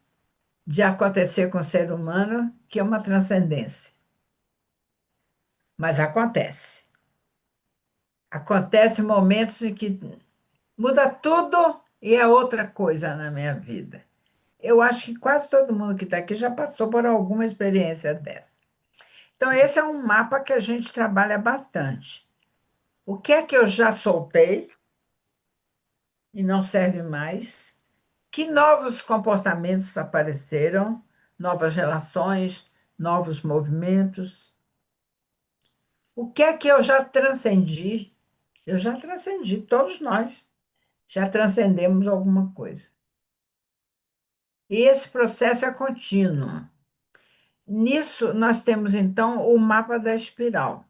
de acontecer com o ser humano, que é uma transcendência. Mas acontece. Acontece momentos em que muda tudo e é outra coisa na minha vida. Eu acho que quase todo mundo que está aqui já passou por alguma experiência dessa. Então, esse é um mapa que a gente trabalha bastante. O que é que eu já soltei e não serve mais? Que novos comportamentos apareceram, novas relações, novos movimentos? O que é que eu já transcendi? Eu já transcendi, todos nós já transcendemos alguma coisa. E esse processo é contínuo. Nisso, nós temos, então, o mapa da espiral.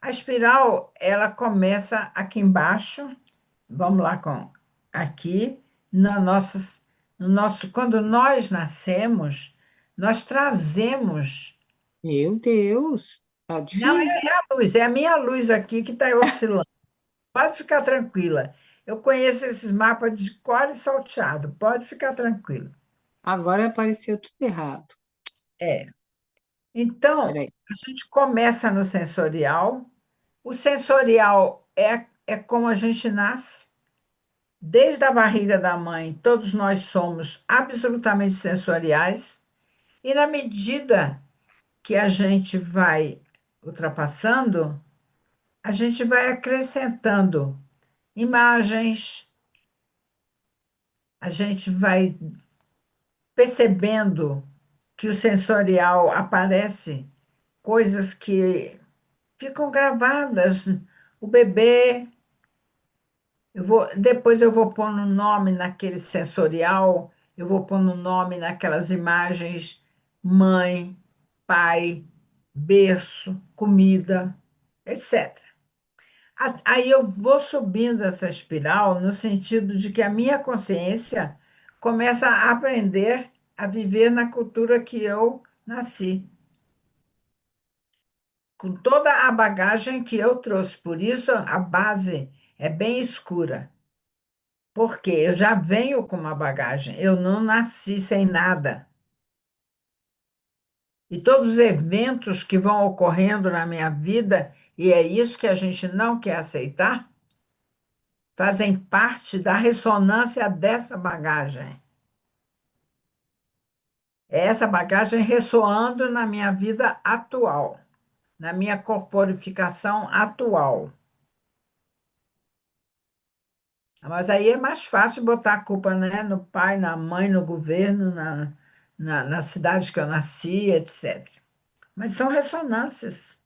A espiral, ela começa aqui embaixo, vamos lá com aqui, no nosso, quando nós nascemos, nós trazemos. Meu Deus, tá Não difícil. é a luz, é a minha luz aqui que está oscilando. Pode ficar tranquila. Eu conheço esses mapas de cor e salteado. Pode ficar tranquila. Agora apareceu tudo errado. É. Então, Peraí. a gente começa no sensorial. O sensorial é como a gente nasce. Desde a barriga da mãe, todos nós somos absolutamente sensoriais. E na medida que a gente vai ultrapassando, a gente vai acrescentando imagens, a gente vai percebendo que o sensorial aparece coisas que ficam gravadas. O bebê, depois eu vou pondo nome naquele sensorial, eu vou pondo nome naquelas imagens, mãe, pai, berço, comida, etc. Aí eu vou subindo essa espiral no sentido de que a minha consciência começa a aprender a viver na cultura que eu nasci, com toda a bagagem que eu trouxe. Por isso, a base é bem escura, porque eu já venho com uma bagagem, eu não nasci sem nada. E todos os eventos que vão ocorrendo na minha vida, e é isso que a gente não quer aceitar, fazem parte da ressonância dessa bagagem. É essa bagagem ressoando na minha vida atual, na minha corporificação atual. Mas aí é mais fácil botar a culpa, né, no pai, na mãe, no governo, na cidade que eu nasci, etc. Mas são ressonâncias.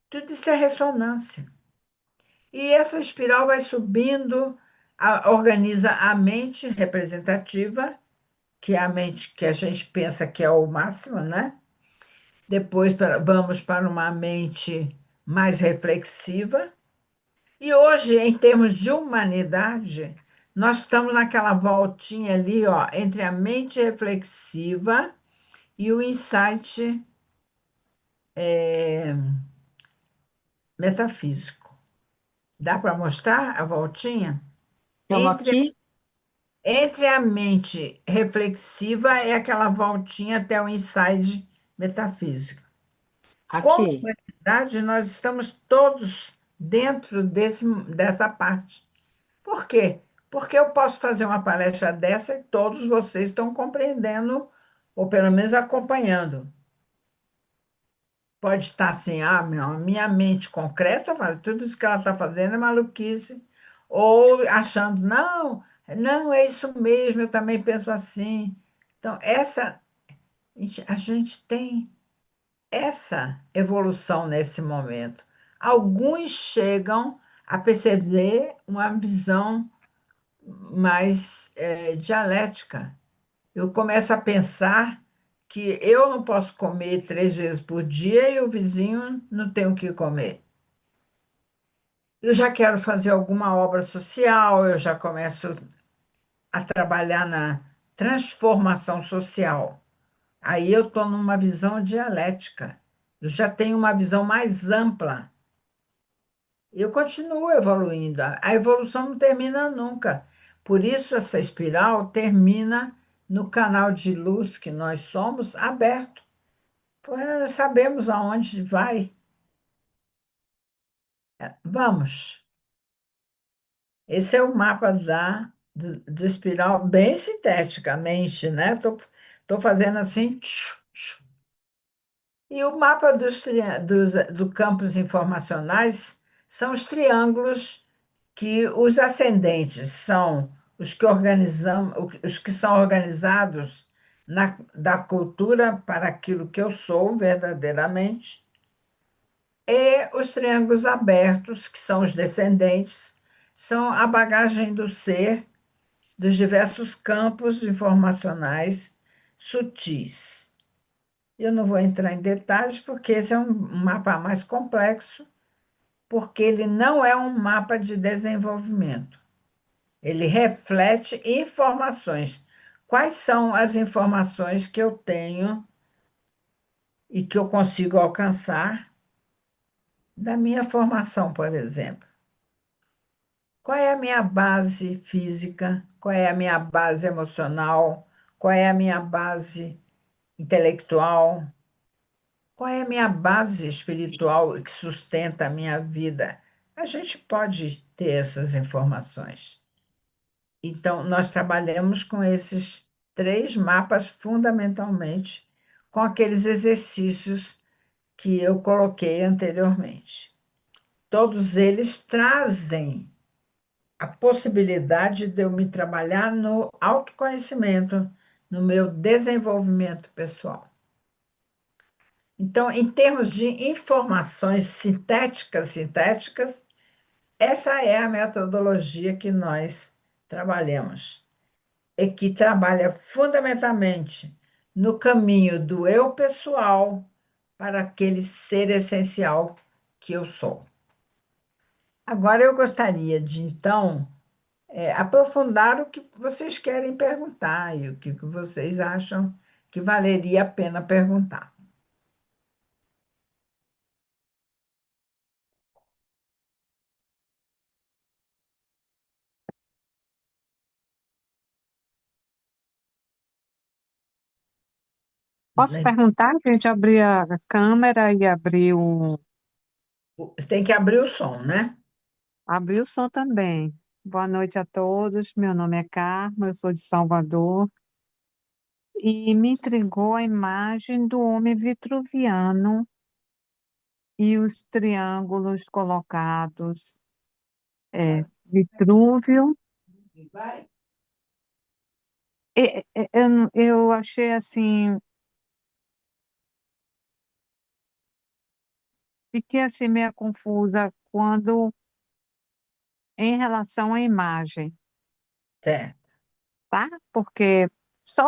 Tudo isso é ressonância. E essa espiral vai subindo, organiza a mente representativa, que é a mente que a gente pensa que é o máximo, né? Depois vamos para uma mente mais reflexiva. E hoje, em termos de humanidade, nós estamos naquela voltinha ali, ó, entre a mente reflexiva e o insight metafísico. Dá para mostrar a voltinha? Estamos Entre, aqui, entre a mente reflexiva é aquela voltinha até o insight metafísico. Como aqui. humanidade, nós estamos todos dentro dessa parte. Por quê? Porque eu posso fazer uma palestra dessa e todos vocês estão compreendendo, ou pelo menos acompanhando. Pode estar assim, a minha mente concreta, tudo isso que ela está fazendo é maluquice, ou achando, não, não, é isso mesmo, eu também penso assim. Então, a gente tem essa evolução nesse momento. Alguns chegam a perceber uma visão mais dialética. Eu começo a pensar que eu não posso comer 3 vezes por dia e o vizinho não tem o que comer. Eu já quero fazer alguma obra social, eu já começo a trabalhar na transformação social. Aí eu estou numa visão dialética. Eu já tenho uma visão mais ampla. Eu continuo evoluindo. A evolução não termina nunca. Por isso, essa espiral termina no canal de luz que nós somos aberto. Porque nós sabemos aonde vai. Vamos. Esse é o mapa do espiral, bem sinteticamente, né? Estou fazendo assim. Tchu, tchu. E o mapa do campos informacionais são os triângulos que os ascendentes são os que são organizados da cultura para aquilo que eu sou verdadeiramente, e os triângulos abertos, que são os descendentes, são a bagagem do ser dos diversos campos informacionais sutis. Eu não vou entrar em detalhes, porque esse é um mapa mais complexo, porque ele não é um mapa de desenvolvimento. Ele reflete informações. Quais são as informações que eu tenho e que eu consigo alcançar da minha formação, por exemplo? Qual é a minha base física? Qual é a minha base emocional? Qual é a minha base intelectual? Qual é a minha base espiritual que sustenta a minha vida? A gente pode ter essas informações. Então, nós trabalhamos com esses 3 mapas fundamentalmente, com aqueles exercícios que eu coloquei anteriormente. Todos eles trazem a possibilidade de eu me trabalhar no autoconhecimento, no meu desenvolvimento pessoal. Então, em termos de informações sintéticas, essa é a metodologia que nós trabalhamos, e que trabalha fundamentalmente no caminho do eu pessoal para aquele ser essencial que eu sou. Agora, eu gostaria de, então, aprofundar o que vocês querem perguntar e o que vocês acham que valeria a pena perguntar. Posso perguntar? A gente abrir a câmera e abrir Você tem que abrir o som, né? abrir o som também. Boa noite a todos. Meu nome é Carmo, eu sou de Salvador. E me intrigou a imagem do homem vitruviano e os triângulos colocados. Vitrúvio. Eu achei assim, fiquei assim meio confusa quando em relação à imagem. Certo. tá? Porque só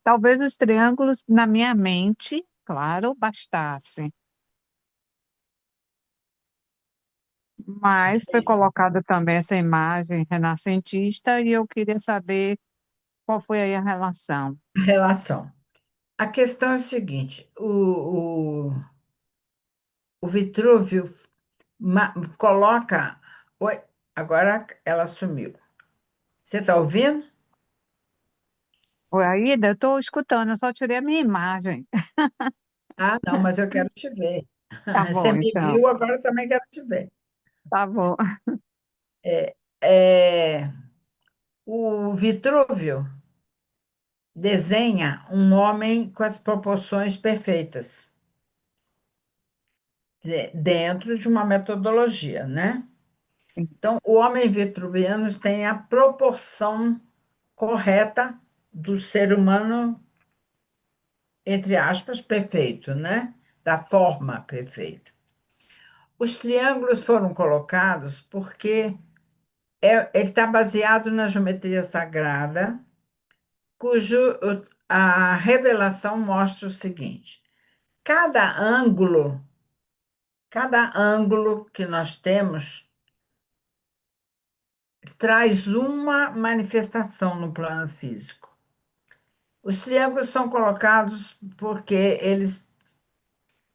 talvez os triângulos na minha mente, claro, bastasse. Mas foi colocada também essa imagem renascentista e eu queria saber qual foi aí a relação. Relação. A questão é o seguinte: o Vitrúvio coloca. Oi, agora ela sumiu. Você está ouvindo? Oi, Aida, eu estou escutando, eu só tirei a minha imagem. Ah, não, mas eu quero te ver. Tá Você bom, me então. viu, agora eu também quero te ver. Tá bom. É, o Vitrúvio desenha um homem com as proporções perfeitas, dentro de uma metodologia, né? Então, o homem vitruviano tem a proporção correta do ser humano, entre aspas, perfeito, né? Da forma perfeita. Os triângulos foram colocados porque ele está baseado na geometria sagrada, cujo a revelação mostra o seguinte: cada ângulo, cada ângulo que nós temos traz uma manifestação no plano físico. Os triângulos são colocados porque eles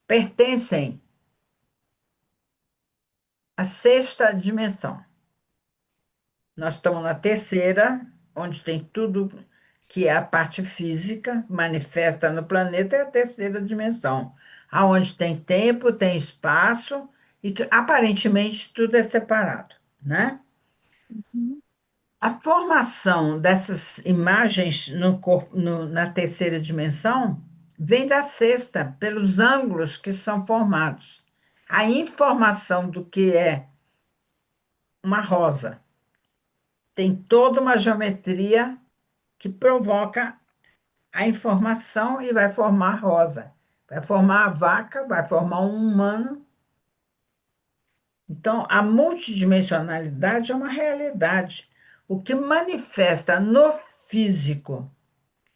pertencem à sexta dimensão. Nós estamos na terceira, onde tem tudo que é a parte física, manifesta no planeta, é a terceira dimensão, aonde tem tempo, tem espaço e que aparentemente tudo é separado, né? Uhum. A formação dessas imagens no corpo, na terceira dimensão vem da sexta, pelos ângulos que são formados. A informação do que é uma rosa tem toda uma geometria que provoca a informação e vai formar rosa. Vai formar a vaca, vai formar um humano. Então, a multidimensionalidade é uma realidade. O que manifesta no físico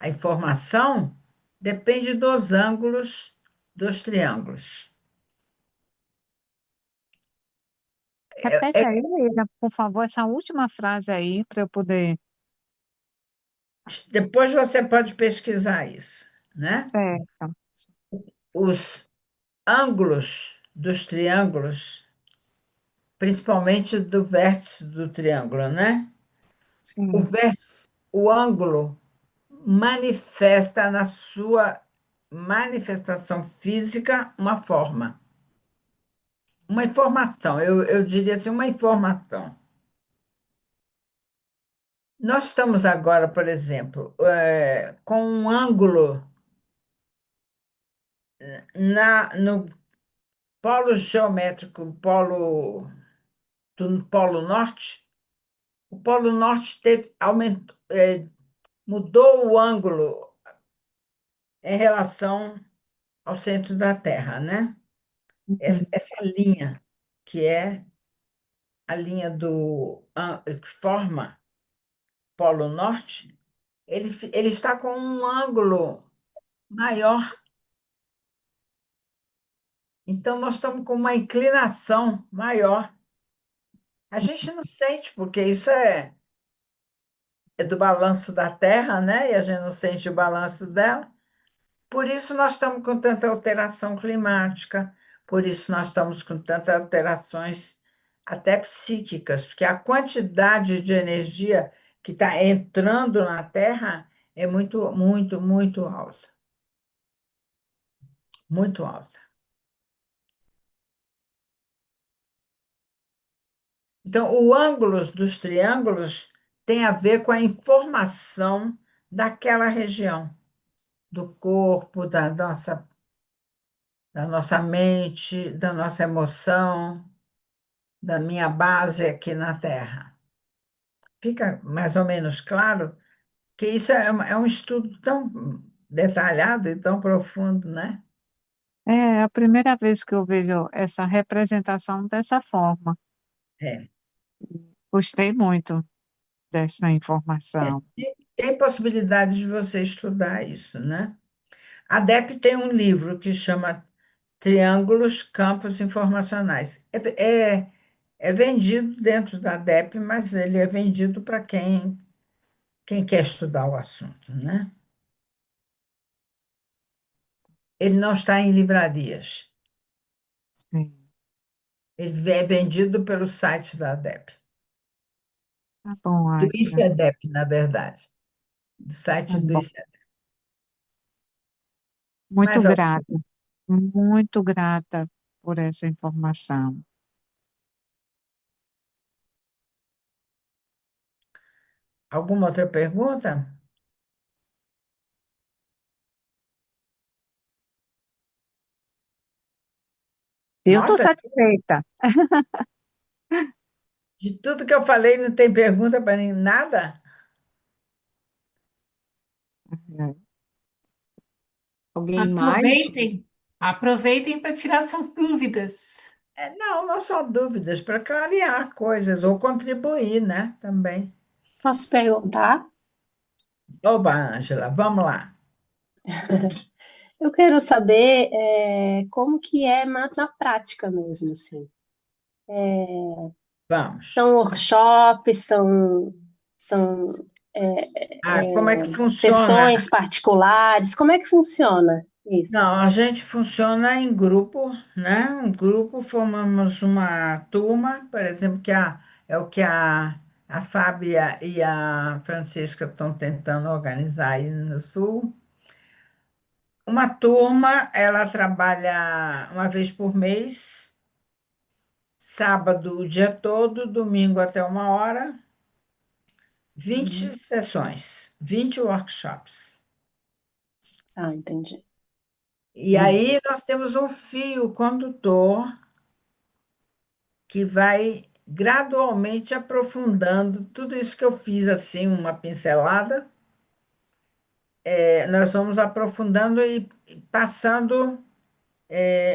a informação depende dos ângulos dos triângulos. Repete aí, Aida, por favor, essa última frase aí para eu poder. Depois você pode pesquisar isso, né? Certo. Os ângulos dos triângulos, principalmente do vértice do triângulo, né? O Sim. vértice, o ângulo manifesta na sua manifestação física uma forma, uma informação, eu diria assim, uma informação. Nós estamos agora, por exemplo, com um ângulo no polo geométrico, do Polo Norte. O Polo Norte mudou o ângulo em relação ao centro da Terra, né? Uhum. Essa linha, que é a linha que forma Polo Norte, ele está com um ângulo maior. Então, nós estamos com uma inclinação maior. A gente não sente, porque isso é do balanço da Terra, né? E a gente não sente o balanço dela. Por isso nós estamos com tanta alteração climática, por isso nós estamos com tantas alterações até psíquicas, porque a quantidade de energia que está entrando na Terra é muito, muito, muito alta. Muito alta. Então, o ângulo dos triângulos tem a ver com a informação daquela região, do corpo, da nossa mente, da nossa emoção, da minha base aqui na Terra. Fica mais ou menos claro que isso é um estudo tão detalhado e tão profundo, né? É a primeira vez que eu vejo essa representação dessa forma. É. Gostei muito dessa informação. Tem possibilidade de você estudar isso, né? A DEP tem um livro que chama Triângulos Campos Informacionais. É vendido dentro da DEP, mas ele é vendido para quem quer estudar o assunto, né? Ele não está em livrarias. Sim. Ele é vendido pelo site da DEP, Tá bom, do Aida. ICEDEP, na verdade, do Tá site do bom. ICEDEP. Muito Mais grata, muito grata por essa informação. alguma outra pergunta? Eu estou Nossa, satisfeita. de tudo que eu falei, não tem pergunta para nada? Alguém mais? Aproveitem para tirar suas dúvidas. Não, não só dúvidas, para clarear coisas ou contribuir, né? Também. Posso perguntar? Oba, Ângela, vamos lá. Eu quero saber como que é na prática mesmo, assim. Vamos. São workshops, são Como é que funciona? sessões particulares, como é que funciona isso? Não, a gente funciona em grupo, né? Um grupo, formamos uma turma, por exemplo, é o que a Fábia e a Francisca estão tentando organizar aí no Sul. Uma turma, ela trabalha uma vez por mês, sábado o dia todo, domingo até 1 hora, 20 Uhum. sessões, 20 workshops. Ah, entendi. E aí nós temos um fio condutor que vai gradualmente aprofundando tudo isso que eu fiz assim, uma pincelada. Nós vamos aprofundando e passando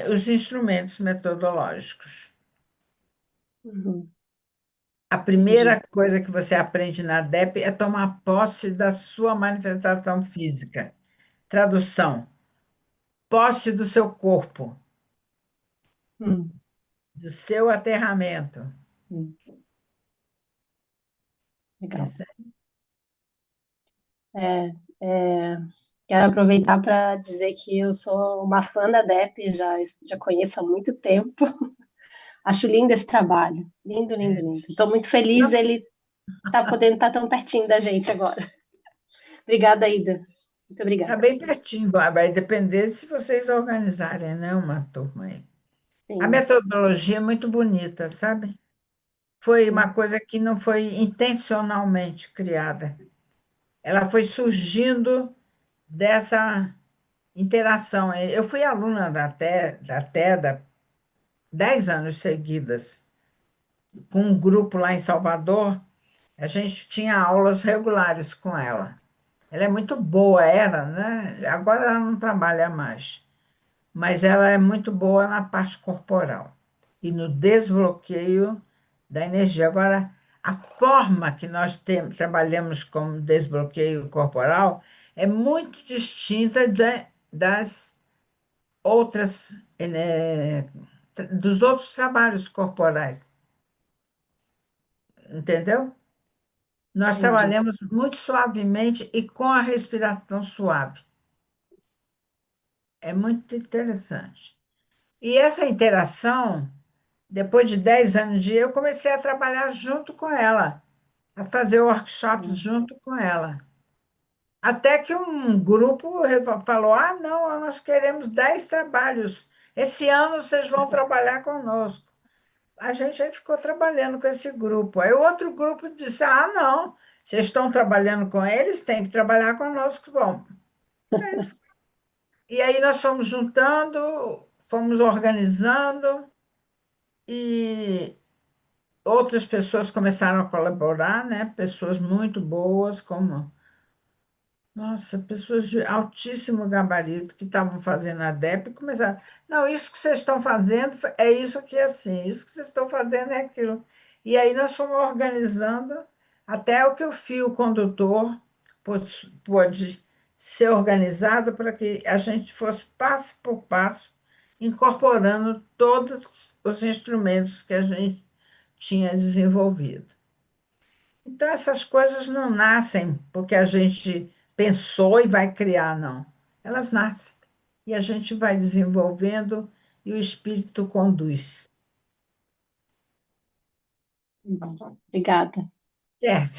os instrumentos metodológicos. Uhum, A entendi. primeira coisa que você aprende na DEP é tomar posse da sua manifestação física. Tradução: posse do seu corpo, Hum, do seu aterramento. hum, legal. Essa- É, é, quero aproveitar para dizer que eu sou uma fã da DEP, já conheço há muito tempo. Acho lindo esse trabalho. Lindo, lindo, lindo. Estou muito feliz dele estar podendo estar tão pertinho da gente agora. Obrigada, Ida. Muito Está obrigada. bem pertinho, vai depender de se vocês organizarem, né, uma turma aí. A Sim, metodologia é muito bonita, sabe? Foi uma sim. coisa que não foi intencionalmente criada. Ela foi surgindo dessa interação. Eu fui aluna da TEDA 10 anos seguidas, com um grupo lá em Salvador. A gente tinha aulas regulares com ela. Ela é muito boa, era, né? Agora ela não trabalha mais, mas ela é muito boa na parte corporal e no desbloqueio da energia. Agora, a forma que nós trabalhamos com desbloqueio corporal é muito distinta das outras, dos outros trabalhos corporais, entendeu? Nós Entendi. trabalhamos muito suavemente e com a respiração suave. É muito interessante. E essa interação, depois de 10 anos eu comecei a trabalhar junto com ela, a fazer workshops Hum, junto com ela. Até que um grupo falou: ah, não, nós queremos 10 trabalhos. Esse ano vocês vão trabalhar conosco. A gente aí ficou trabalhando com esse grupo. Aí o outro grupo disse: ah, não, vocês estão trabalhando com eles, tem que trabalhar conosco. Bom, e aí nós fomos juntando, fomos organizando e outras pessoas começaram a colaborar, né? Pessoas muito boas, como, nossa, pessoas de altíssimo gabarito que estavam fazendo a DEP e começaram, não, isso que vocês estão fazendo é isso aqui é assim, isso que vocês estão fazendo é aquilo. E aí nós fomos organizando até o que o fio condutor pôde ser organizado para que a gente fosse passo por passo incorporando todos os instrumentos que a gente tinha desenvolvido. Então, essas coisas não nascem porque a gente pensou e vai criar, não. Elas nascem. E a gente vai desenvolvendo e o espírito conduz. Obrigada. É,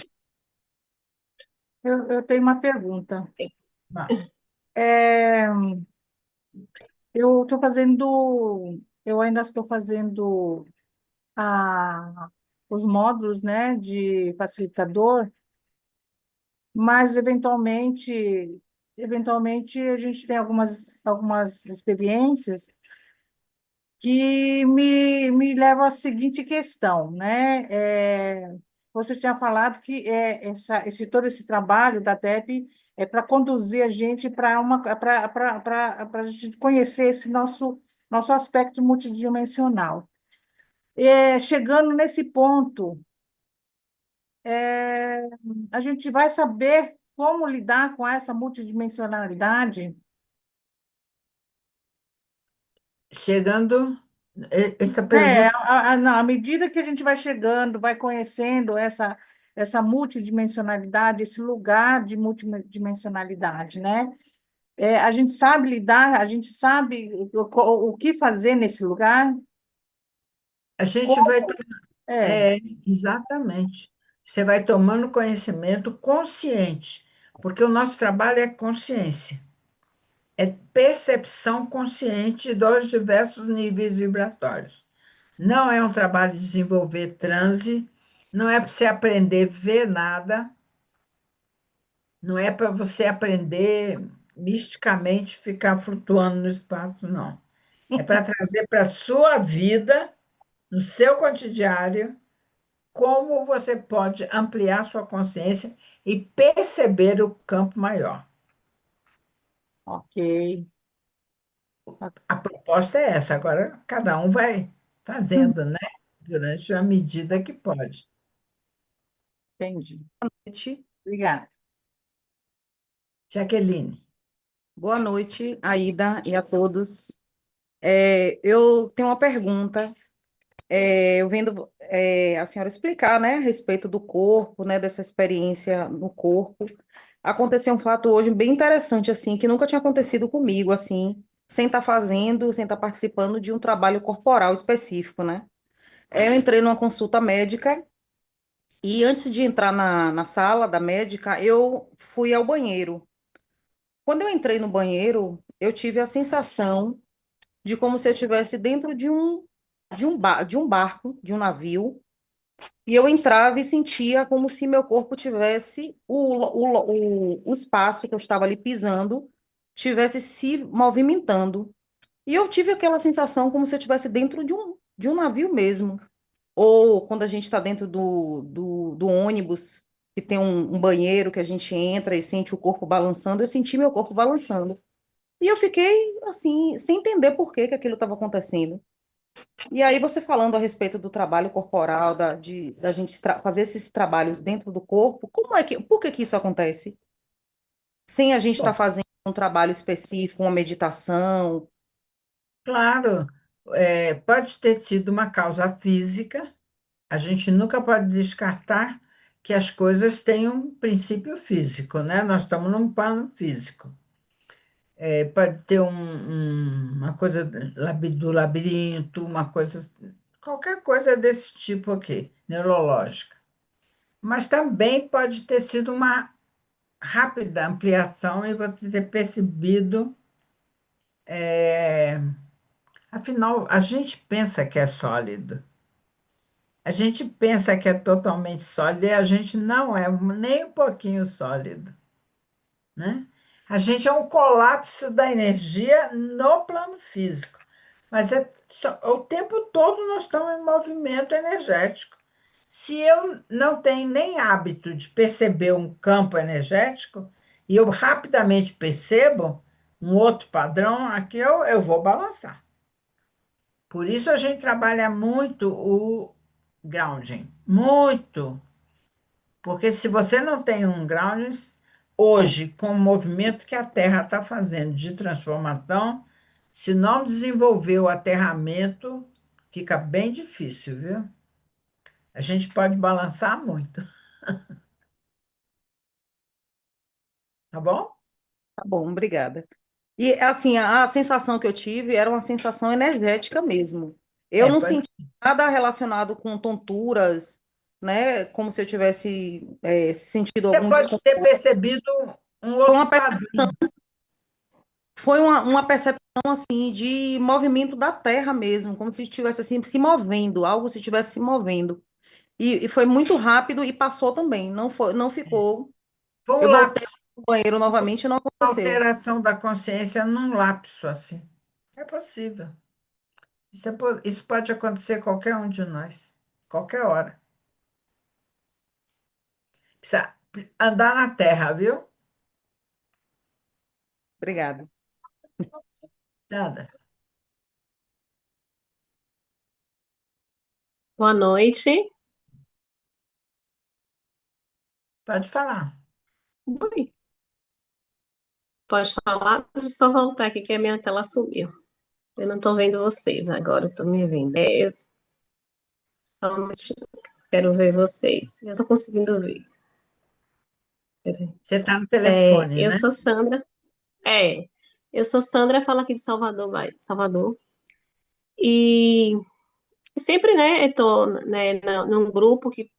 Eu tenho uma pergunta. ma- É, eu ainda estou fazendo os módulos, né, de facilitador, mas eventualmente a gente tem algumas experiências que me levam à seguinte questão, né? Você tinha falado que todo esse trabalho da TEP é para conduzir a gente para a gente conhecer esse nosso aspecto multidimensional. Chegando nesse ponto, é, a gente vai saber como lidar com essa multidimensionalidade. chegando, essa pergunta, À medida que a gente vai chegando, vai conhecendo essa multidimensionalidade, esse lugar de multidimensionalidade, né? A gente sabe lidar, a gente sabe o que fazer nesse lugar. a gente vai. Como? É, É, exatamente. Você vai tomando conhecimento consciente, porque o nosso trabalho é consciência, é percepção consciente dos diversos níveis vibratórios. Não é um trabalho de desenvolver transe, não é para você aprender a ver nada, não é para você aprender misticamente ficar flutuando no espaço, não. É para trazer para a sua vida, no seu cotidiano, como você pode ampliar sua consciência e perceber o campo maior. ok. A proposta é essa, agora cada um vai fazendo, né? Durante a medida que pode. Entendi. Noite. Obrigada. Jaqueline, Boa noite, Aida, e a todos. Eu tenho uma pergunta. Eu vendo a senhora explicar, né, a respeito do corpo, né, dessa experiência no corpo. Aconteceu um fato hoje bem interessante, assim, que nunca tinha acontecido comigo, assim, sem estar fazendo, sem estar participando de um trabalho corporal específico, né? Eu entrei numa consulta médica e antes de entrar na sala da médica, eu fui ao banheiro. Quando eu entrei no banheiro, eu tive a sensação de como se eu estivesse dentro de um barco, de um navio, e eu entrava e sentia como se meu corpo tivesse, o espaço que eu estava ali pisando, tivesse se movimentando. E eu tive aquela sensação como se eu estivesse dentro de um navio mesmo. Ou quando a gente está dentro do ônibus, que tem um banheiro que a gente entra e sente o corpo balançando, eu senti meu corpo balançando. E eu fiquei, assim, sem entender por que que aquilo estava acontecendo. E aí, você falando a respeito do trabalho corporal, da gente fazer esses trabalhos dentro do corpo, por que que isso acontece? Sem a gente estar bom, fazendo um trabalho específico, uma meditação. claro, pode ter sido uma causa física, a gente nunca pode descartar que as coisas têm um princípio físico, né? Nós estamos num plano físico. Pode ter uma coisa do labirinto, uma coisa, qualquer coisa desse tipo aqui, neurológica. Mas também pode ter sido uma rápida ampliação e você ter percebido. Afinal, a gente pensa que é sólido, a gente pensa que é totalmente sólido e a gente não é nem um pouquinho sólido, né? A gente é um colapso da energia no plano físico, mas o tempo todo nós estamos em movimento energético. Se eu não tenho nem hábito de perceber um campo energético, e eu rapidamente percebo um outro padrão, aqui eu vou balançar. Por isso a gente trabalha muito o grounding, muito. Porque se você não tem um grounding, hoje, com o movimento que a Terra está fazendo de transformação, se não desenvolver o aterramento, fica bem difícil, viu? A gente pode balançar muito, tá bom? Tá bom, obrigada. E assim, a sensação que eu tive era uma sensação energética mesmo. Eu não Pode. senti nada relacionado com tonturas, né? Como se eu tivesse sentido Você algum pode ter desconforto. percebido um Foi outro uma, padrão. foi uma percepção assim de movimento da Terra mesmo, como se estivesse assim se movendo, algo se estivesse se movendo. E foi muito rápido e passou também. Não foi, não ficou. Foi um Eu voltei lapso, ao banheiro novamente e não aconteceu. alteração da consciência num lapso assim. É possível. Isso pode acontecer a qualquer um de nós, qualquer hora. Precisa andar na terra, viu? Obrigada. Nada. Boa noite. Pode falar. Oi, pode falar? Deixa eu só voltar aqui que a minha tela sumiu. Eu não estou vendo vocês agora, eu estou me vendo. Realmente quero ver vocês. Eu estou conseguindo ver. Peraí. Você está no telefone, Eu né? sou Sandra. É, eu sou Sandra, falo aqui de Salvador, Salvador. E sempre, né, eu tô, né, num grupo que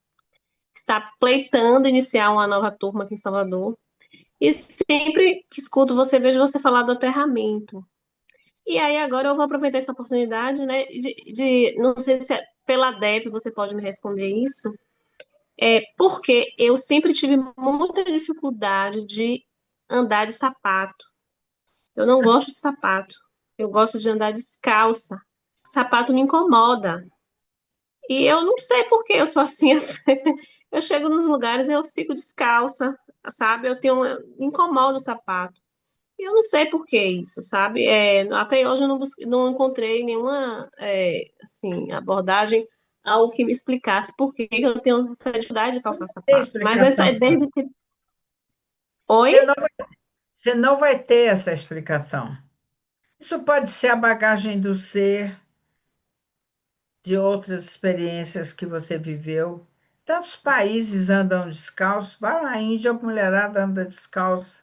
está pleitando iniciar uma nova turma aqui em Salvador. E sempre que escuto você, vejo você falar do aterramento. E aí agora eu vou aproveitar essa oportunidade, né, não sei se pela DEP você pode me responder isso, porque eu sempre tive muita dificuldade de andar de sapato. Eu não gosto de sapato. Eu gosto de andar descalça. Sapato me incomoda. E eu não sei por que eu sou assim. Eu chego nos lugares e eu fico descalça, sabe? Me incomoda o sapato. E eu não sei por que isso, sabe? Até hoje eu não encontrei nenhuma, assim, abordagem, algo que me explicasse por que eu tenho essa dificuldade de calçar Tem sapato. Mas essa explicação. é desde que. Oi? Você não, você não vai ter essa explicação. Isso pode ser a bagagem do ser, de outras experiências que você viveu. Tantos países andam descalços. Vai na Índia, a mulherada anda descalça.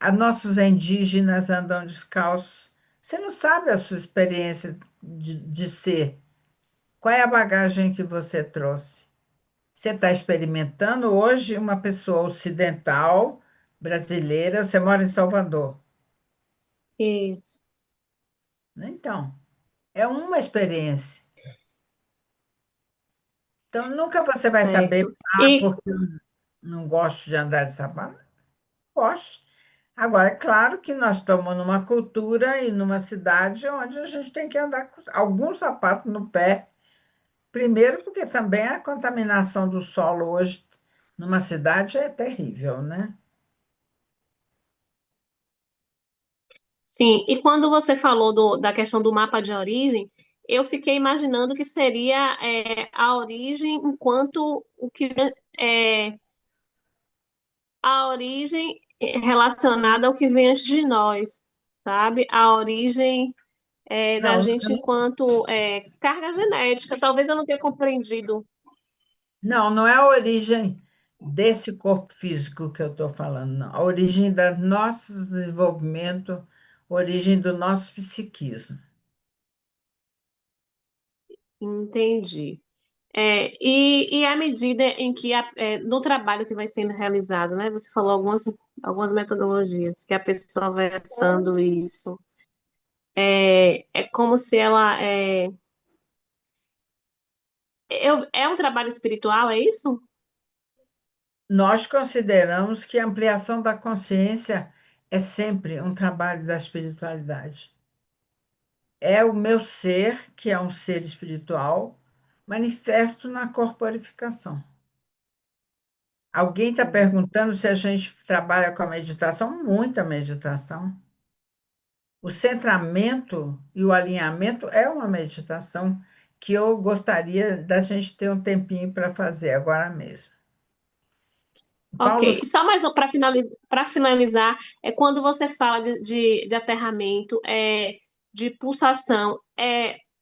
Os nossos indígenas andam descalços. Você não sabe a sua experiência de ser. Qual é a bagagem que você trouxe? Você está experimentando hoje uma pessoa ocidental, brasileira, você mora em Salvador, Isso, né? Então, é uma experiência. Então, nunca você vai saber, certo. E porque eu não gosto de andar de sapato. Gosto. Agora, é claro que nós estamos numa cultura e numa cidade onde a gente tem que andar com alguns sapatos no pé. Primeiro, porque também a contaminação do solo hoje numa cidade é terrível, né? sim, e quando você falou da questão do mapa de origem, eu fiquei imaginando que seria a origem enquanto o que é a origem relacionada ao que vem antes de nós, sabe? A origem da Não, gente enquanto carga genética. Talvez eu não tenha compreendido. não, não é a origem desse corpo físico que eu estou falando, não. A origem do nosso desenvolvimento, a origem do nosso psiquismo. Entendi. E à medida em que, no trabalho que vai sendo realizado, né? Você falou algumas metodologias que a pessoa vai usando isso. É como se ela. É um trabalho espiritual, é isso? Nós consideramos que a ampliação da consciência é sempre um trabalho da espiritualidade. É o meu ser, que é um ser espiritual, manifesto na corporificação. Alguém está perguntando se a gente trabalha com a meditação? Muita meditação. O centramento e o alinhamento é uma meditação que eu gostaria da gente ter um tempinho para fazer agora mesmo. Ok. Paulo, E só mais para finalizar, é quando você fala de aterramento, de pulsação,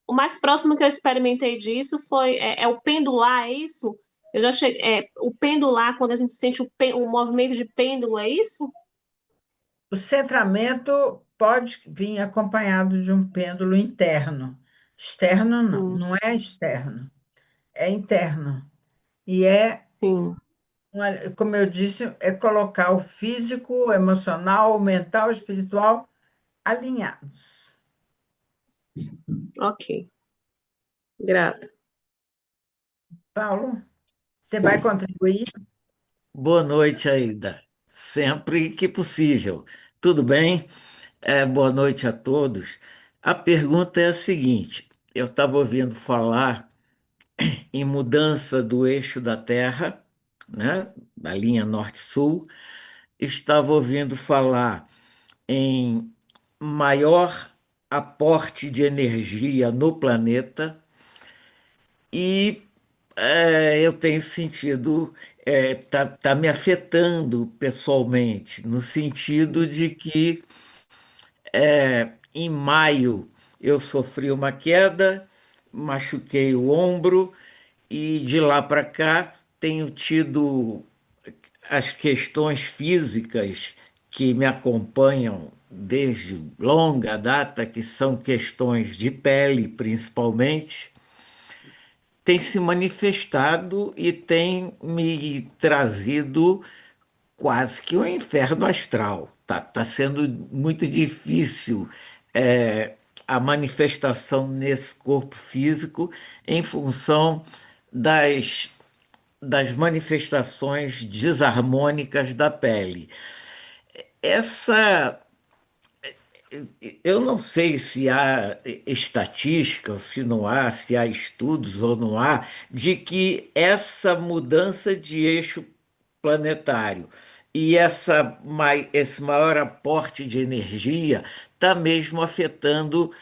o mais próximo que eu experimentei disso é o pendular, é isso? Eu já cheguei, o pendular, quando a gente sente o movimento de pêndulo, é isso? o centramento pode vir acompanhado de um pêndulo interno. Externo não, Sim, não é externo, é interno. E é, sim. como eu disse, é colocar o físico, o emocional, o mental, o espiritual alinhados. Ok. Grata. Paulo, você vai contribuir? Boa noite, Aida. Sempre que possível. Tudo bem? Boa noite a todos. A pergunta é a seguinte: eu estava ouvindo falar em mudança do eixo da Terra, né, da linha norte-sul, estava ouvindo falar em maior aporte de energia no planeta e eu tenho sentido, tá me afetando pessoalmente, no sentido de que em maio eu sofri uma queda, machuquei o ombro e de lá para cá tenho tido as questões físicas que me acompanham desde longa data, que são questões de pele, principalmente, têm se manifestado e têm me trazido quase que um inferno astral. Tá sendo muito difícil a manifestação nesse corpo físico em função das, das manifestações desarmônicas da pele. Essa Eu não sei se há estatística, ou se não há, se há estudos ou não há, de que essa mudança de eixo planetário e esse maior aporte de energia está mesmo afetando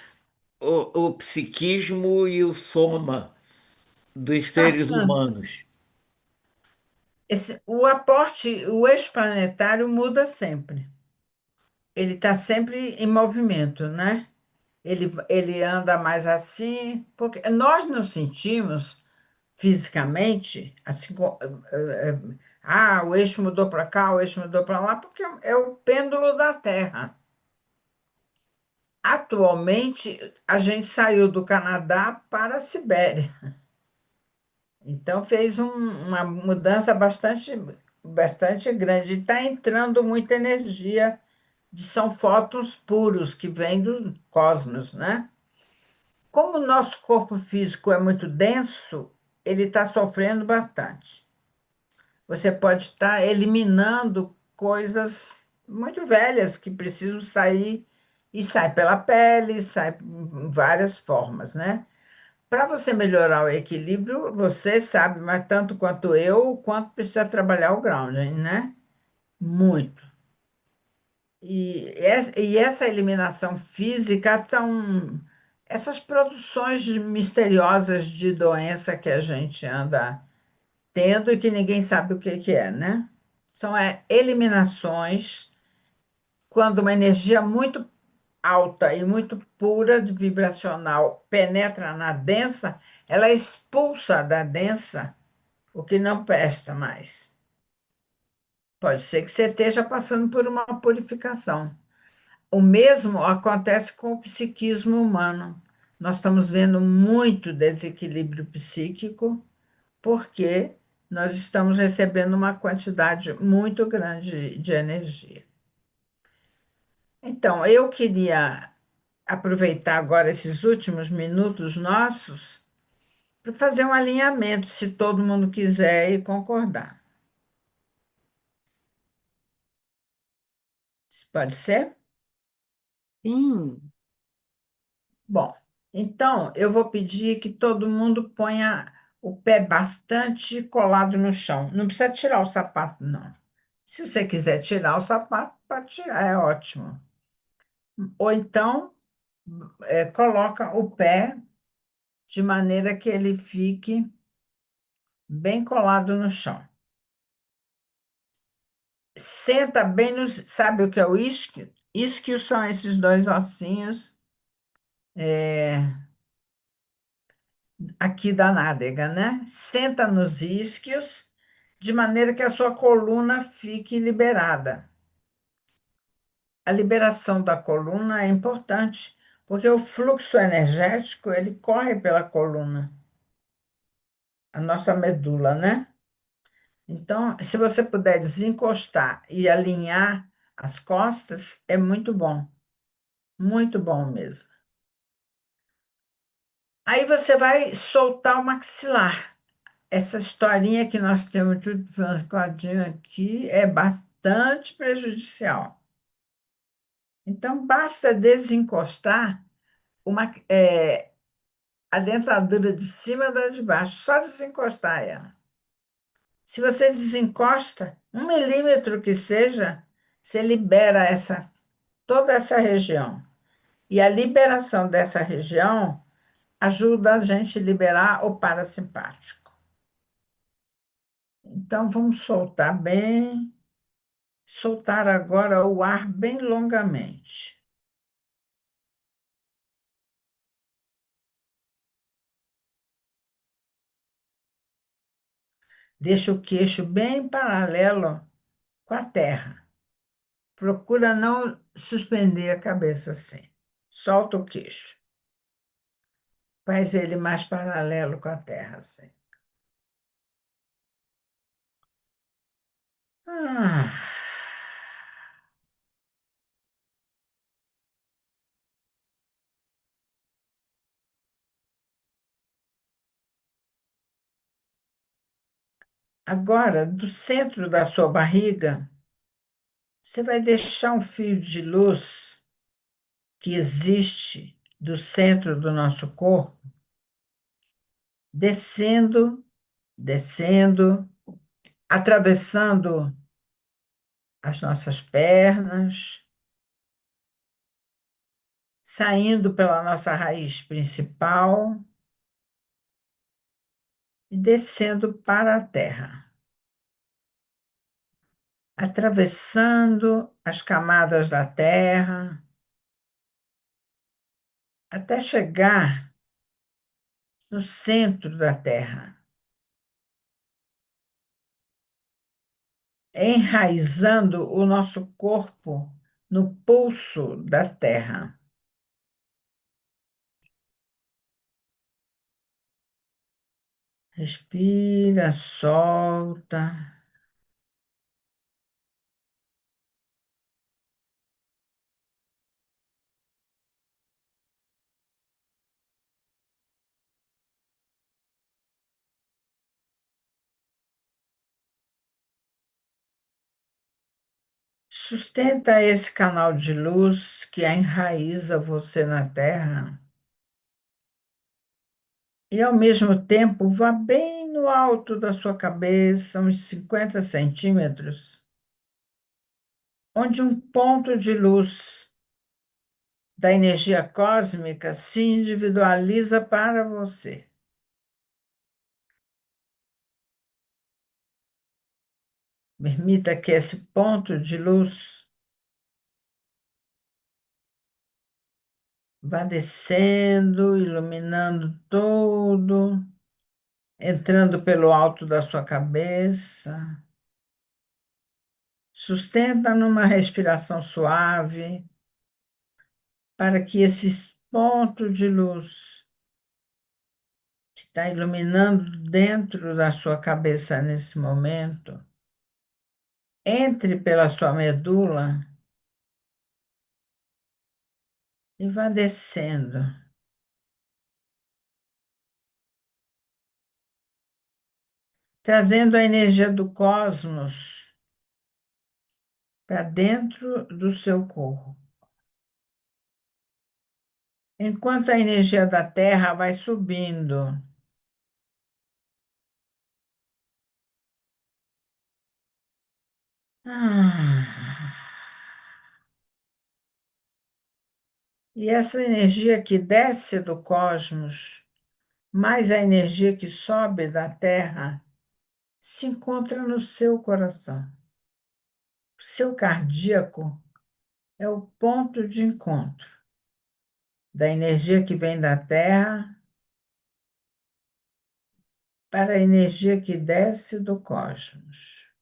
o psiquismo e o soma dos seres Bastante. humanos. O aporte, o eixo planetário muda sempre. Ele está sempre em movimento, né? Ele anda mais assim, porque nós nos sentimos fisicamente assim, o eixo mudou para cá, o eixo mudou para lá, porque é o pêndulo da Terra. Atualmente, a gente saiu do Canadá para a Sibéria. Então, fez uma mudança bastante grande. Está entrando muita energia, são fótons puros que vêm do cosmos, né? Como o nosso corpo físico é muito denso, ele está sofrendo bastante. Você pode estar eliminando coisas muito velhas que precisam sair, e sai pela pele, sai em várias formas, né? Para você melhorar o equilíbrio, você sabe, mas tanto quanto eu, o quanto precisa trabalhar o grounding, né? Muito. E essa eliminação física estão. Essas produções misteriosas de doença que a gente anda tendo e que ninguém sabe o que que é, né? São eliminações quando uma energia muito alta e muito pura de vibracional penetra na densa, ela expulsa da densa o que não presta mais. Pode ser que você esteja passando por uma purificação. O mesmo acontece com o psiquismo humano. Nós estamos vendo muito desequilíbrio psíquico porque nós estamos recebendo uma quantidade muito grande de energia. Então, eu queria aproveitar agora esses últimos minutos nossos para fazer um alinhamento, se todo mundo quiser e concordar. Pode ser? Sim. Bom, então eu vou pedir que todo mundo ponha o pé bastante colado no chão. Não precisa tirar o sapato, não. Se você quiser tirar o sapato, pode tirar, é ótimo. Ou então, coloca o pé de maneira que ele fique bem colado no chão. Senta bem nos. Sabe o que é o isquio? Isquios são esses dois ossinhos aqui da nádega, né? Senta nos isquios, de maneira que a sua coluna fique liberada. A liberação da coluna é importante, porque o fluxo energético ele corre pela coluna, a nossa medula, né? Então, se você puder desencostar e alinhar as costas, é muito bom mesmo. Aí você vai soltar o maxilar. Essa historinha que nós temos tudo pancadinho aqui é bastante prejudicial. Então, basta desencostar a dentadura de cima da de baixo, só desencostar ela. Se você desencosta 1 milímetro que seja, você libera toda essa região. E a liberação dessa região ajuda a gente a liberar o parasimpático. Então, vamos soltar bem. Soltar agora o ar bem longamente. Deixa o queixo bem paralelo com a terra. Procura não suspender a cabeça assim. Solta o queixo. Faz ele mais paralelo com a terra, assim. Ah. Agora, do centro da sua barriga, você vai deixar um fio de luz que existe do centro do nosso corpo, descendo, descendo, atravessando as nossas pernas, saindo pela nossa raiz principal e descendo para a terra, atravessando as camadas da terra, até chegar no centro da terra, enraizando o nosso corpo no pulso da terra. Respira, solta. Sustenta esse canal de luz que enraiza você na terra. E, ao mesmo tempo, vá bem no alto da sua cabeça, uns 50 centímetros, onde um ponto de luz da energia cósmica se individualiza para você. Permita que esse ponto de luz vá descendo, iluminando todo, entrando pelo alto da sua cabeça. Sustenta numa respiração suave, para que esse ponto de luz que está iluminando dentro da sua cabeça nesse momento entre pela sua medula e vá descendo, trazendo a energia do cosmos para dentro do seu corpo. Enquanto a energia da Terra vai subindo. Ah. E essa energia que desce do cosmos, mais a energia que sobe da Terra, se encontra no seu coração. O seu cardíaco é o ponto de encontro da energia que vem da Terra para a energia que desce do cosmos.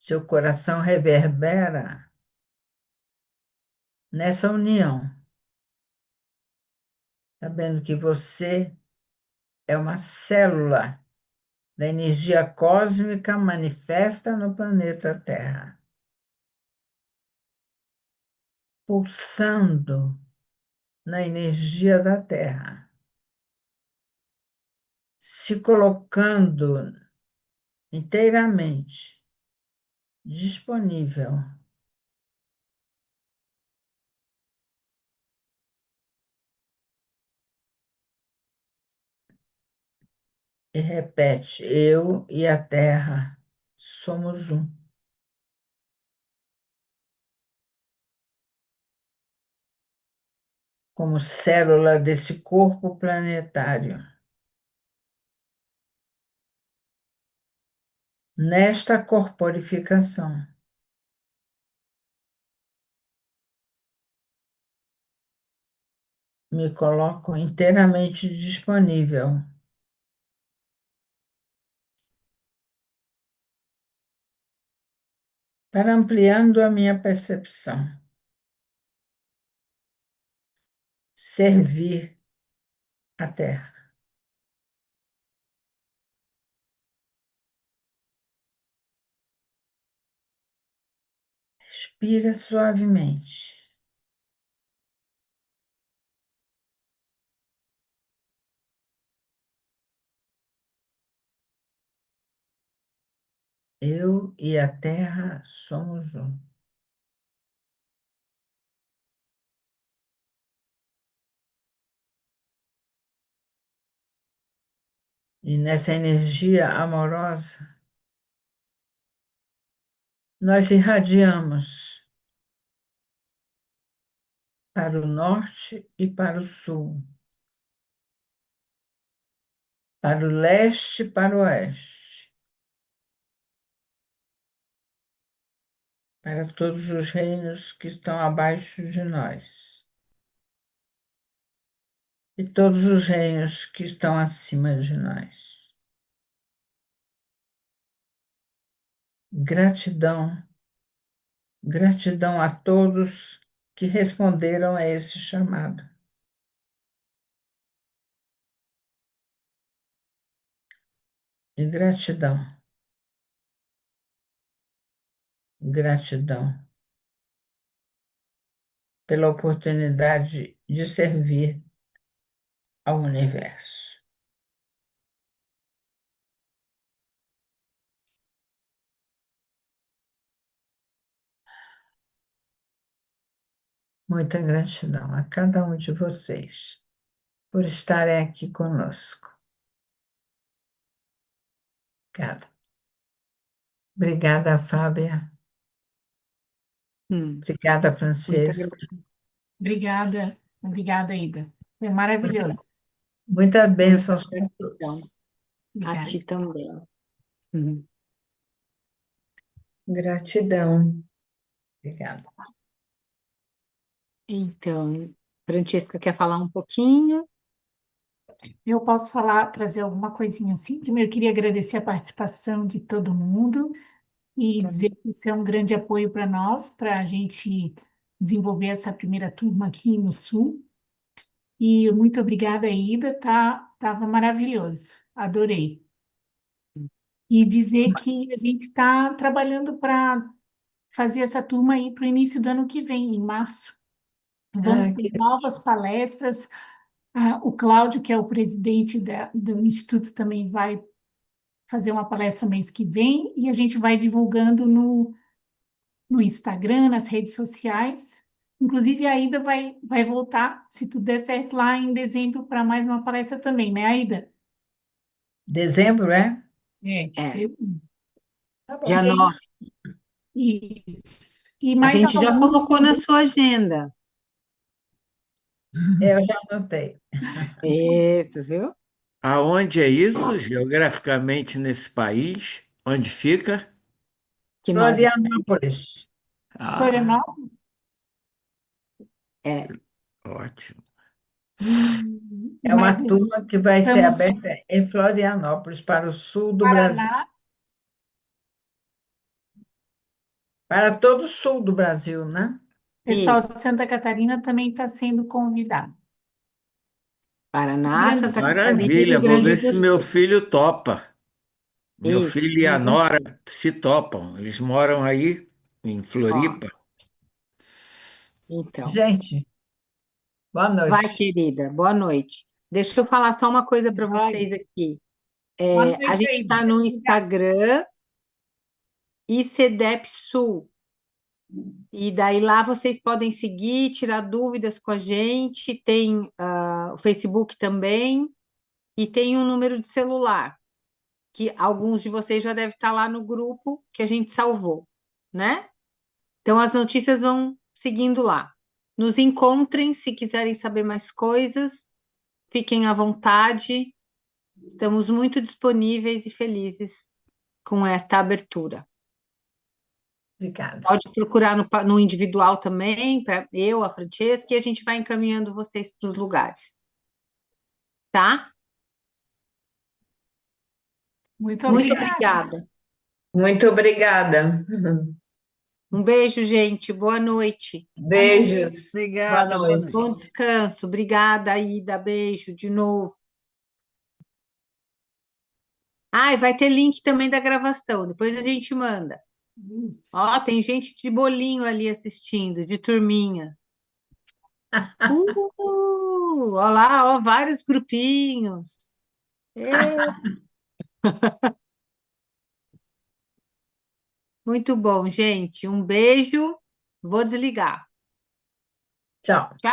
Seu coração reverbera nessa união, sabendo que você é uma célula da energia cósmica manifesta no planeta Terra, pulsando na energia da Terra, se colocando inteiramente disponível. E repete: eu e a Terra somos um. Como célula desse corpo planetário. Nesta corporificação, me coloco inteiramente disponível para ampliando a minha percepção, servir a Terra. Respira suavemente. Eu e a Terra somos um. E nessa energia amorosa, nós irradiamos para o norte e para o sul, para o leste e para o oeste, para todos os reinos que estão abaixo de nós e todos os reinos que estão acima de nós. Gratidão, gratidão a todos que responderam a esse chamado. E gratidão, gratidão pela oportunidade de servir ao universo. Muita gratidão a cada um de vocês por estarem aqui conosco. Obrigada. Obrigada, Fábia. Obrigada, Muita Francesca. gratidão. Obrigada, obrigada, Ida. Foi maravilhoso. Muita Muita bênçãos para gratidão. todos. A Obrigada. ti também. Gratidão. Obrigada. Então, Francesca quer falar um pouquinho? Eu posso falar, trazer alguma coisinha assim? Primeiro, eu queria agradecer a participação de todo mundo e dizer que isso é um grande apoio para nós, para a gente desenvolver essa primeira turma aqui no Sul. E muito obrigada, Ida, tava maravilhoso, adorei. E dizer que a gente está trabalhando para fazer essa turma aí para o início do ano que vem, em março. Vamos ter novas palestras. O Cláudio, que é o presidente do Instituto, também vai fazer uma palestra mês que vem e a gente vai divulgando no Instagram, nas redes sociais. Inclusive, a Aida vai voltar, se tudo der certo, lá em dezembro para mais uma palestra também, né, Aida? Dezembro, é? É. É, Tá bom. dia 9. Isso. E A mais gente já alguns colocou na sua agenda. Eu já anotei. Isso, viu? Aonde é isso, geograficamente, nesse país? Onde fica? Que nós Florianópolis. Ah, Florianópolis. é, ótimo. E É mais uma turma que vai ser estamos aberta em Florianópolis, para o sul do Brasil, Paraná, para todo o sul do Brasil, né? pessoal isso. de Santa Catarina também está sendo convidado. Rio Paraná, Grande do Santa Sul. Catarina e Maravilha, Rio vou ver Grande se do meu Sul. filho topa. Meu Isso. filho e a nora se topam. Eles moram aí em Ó, Floripa. então, Gente, boa vai, noite. querida, boa noite. Deixa eu falar só uma coisa para Vai. vocês aqui. Boa A noite gente aí. está no Instagram, ICDEP Sul. E daí lá vocês podem seguir, tirar dúvidas com a gente. Tem o Facebook também. E tem um número de celular, que alguns de vocês já devem estar lá no grupo que a gente salvou, né? Então as notícias vão seguindo lá. Nos encontrem se quiserem saber mais coisas. Fiquem à vontade. Estamos muito disponíveis e felizes com esta abertura. Obrigada. Pode procurar no individual também, para eu, a Francesca, e a gente vai encaminhando vocês para os lugares. Tá? Muito Muito obrigada. obrigada. Muito obrigada. Um beijo, gente. Boa noite. Beijos. Boa Obrigada, boa noite. noite. Bom descanso. Obrigada, Aida. Beijo de novo. Ah, e vai ter link também da gravação. Depois a gente manda. Ó, tem gente de bolinho ali assistindo, de turminha. Ó lá, ó, vários grupinhos. É, muito bom, gente. Um beijo. Vou desligar. Tchau. Tchau.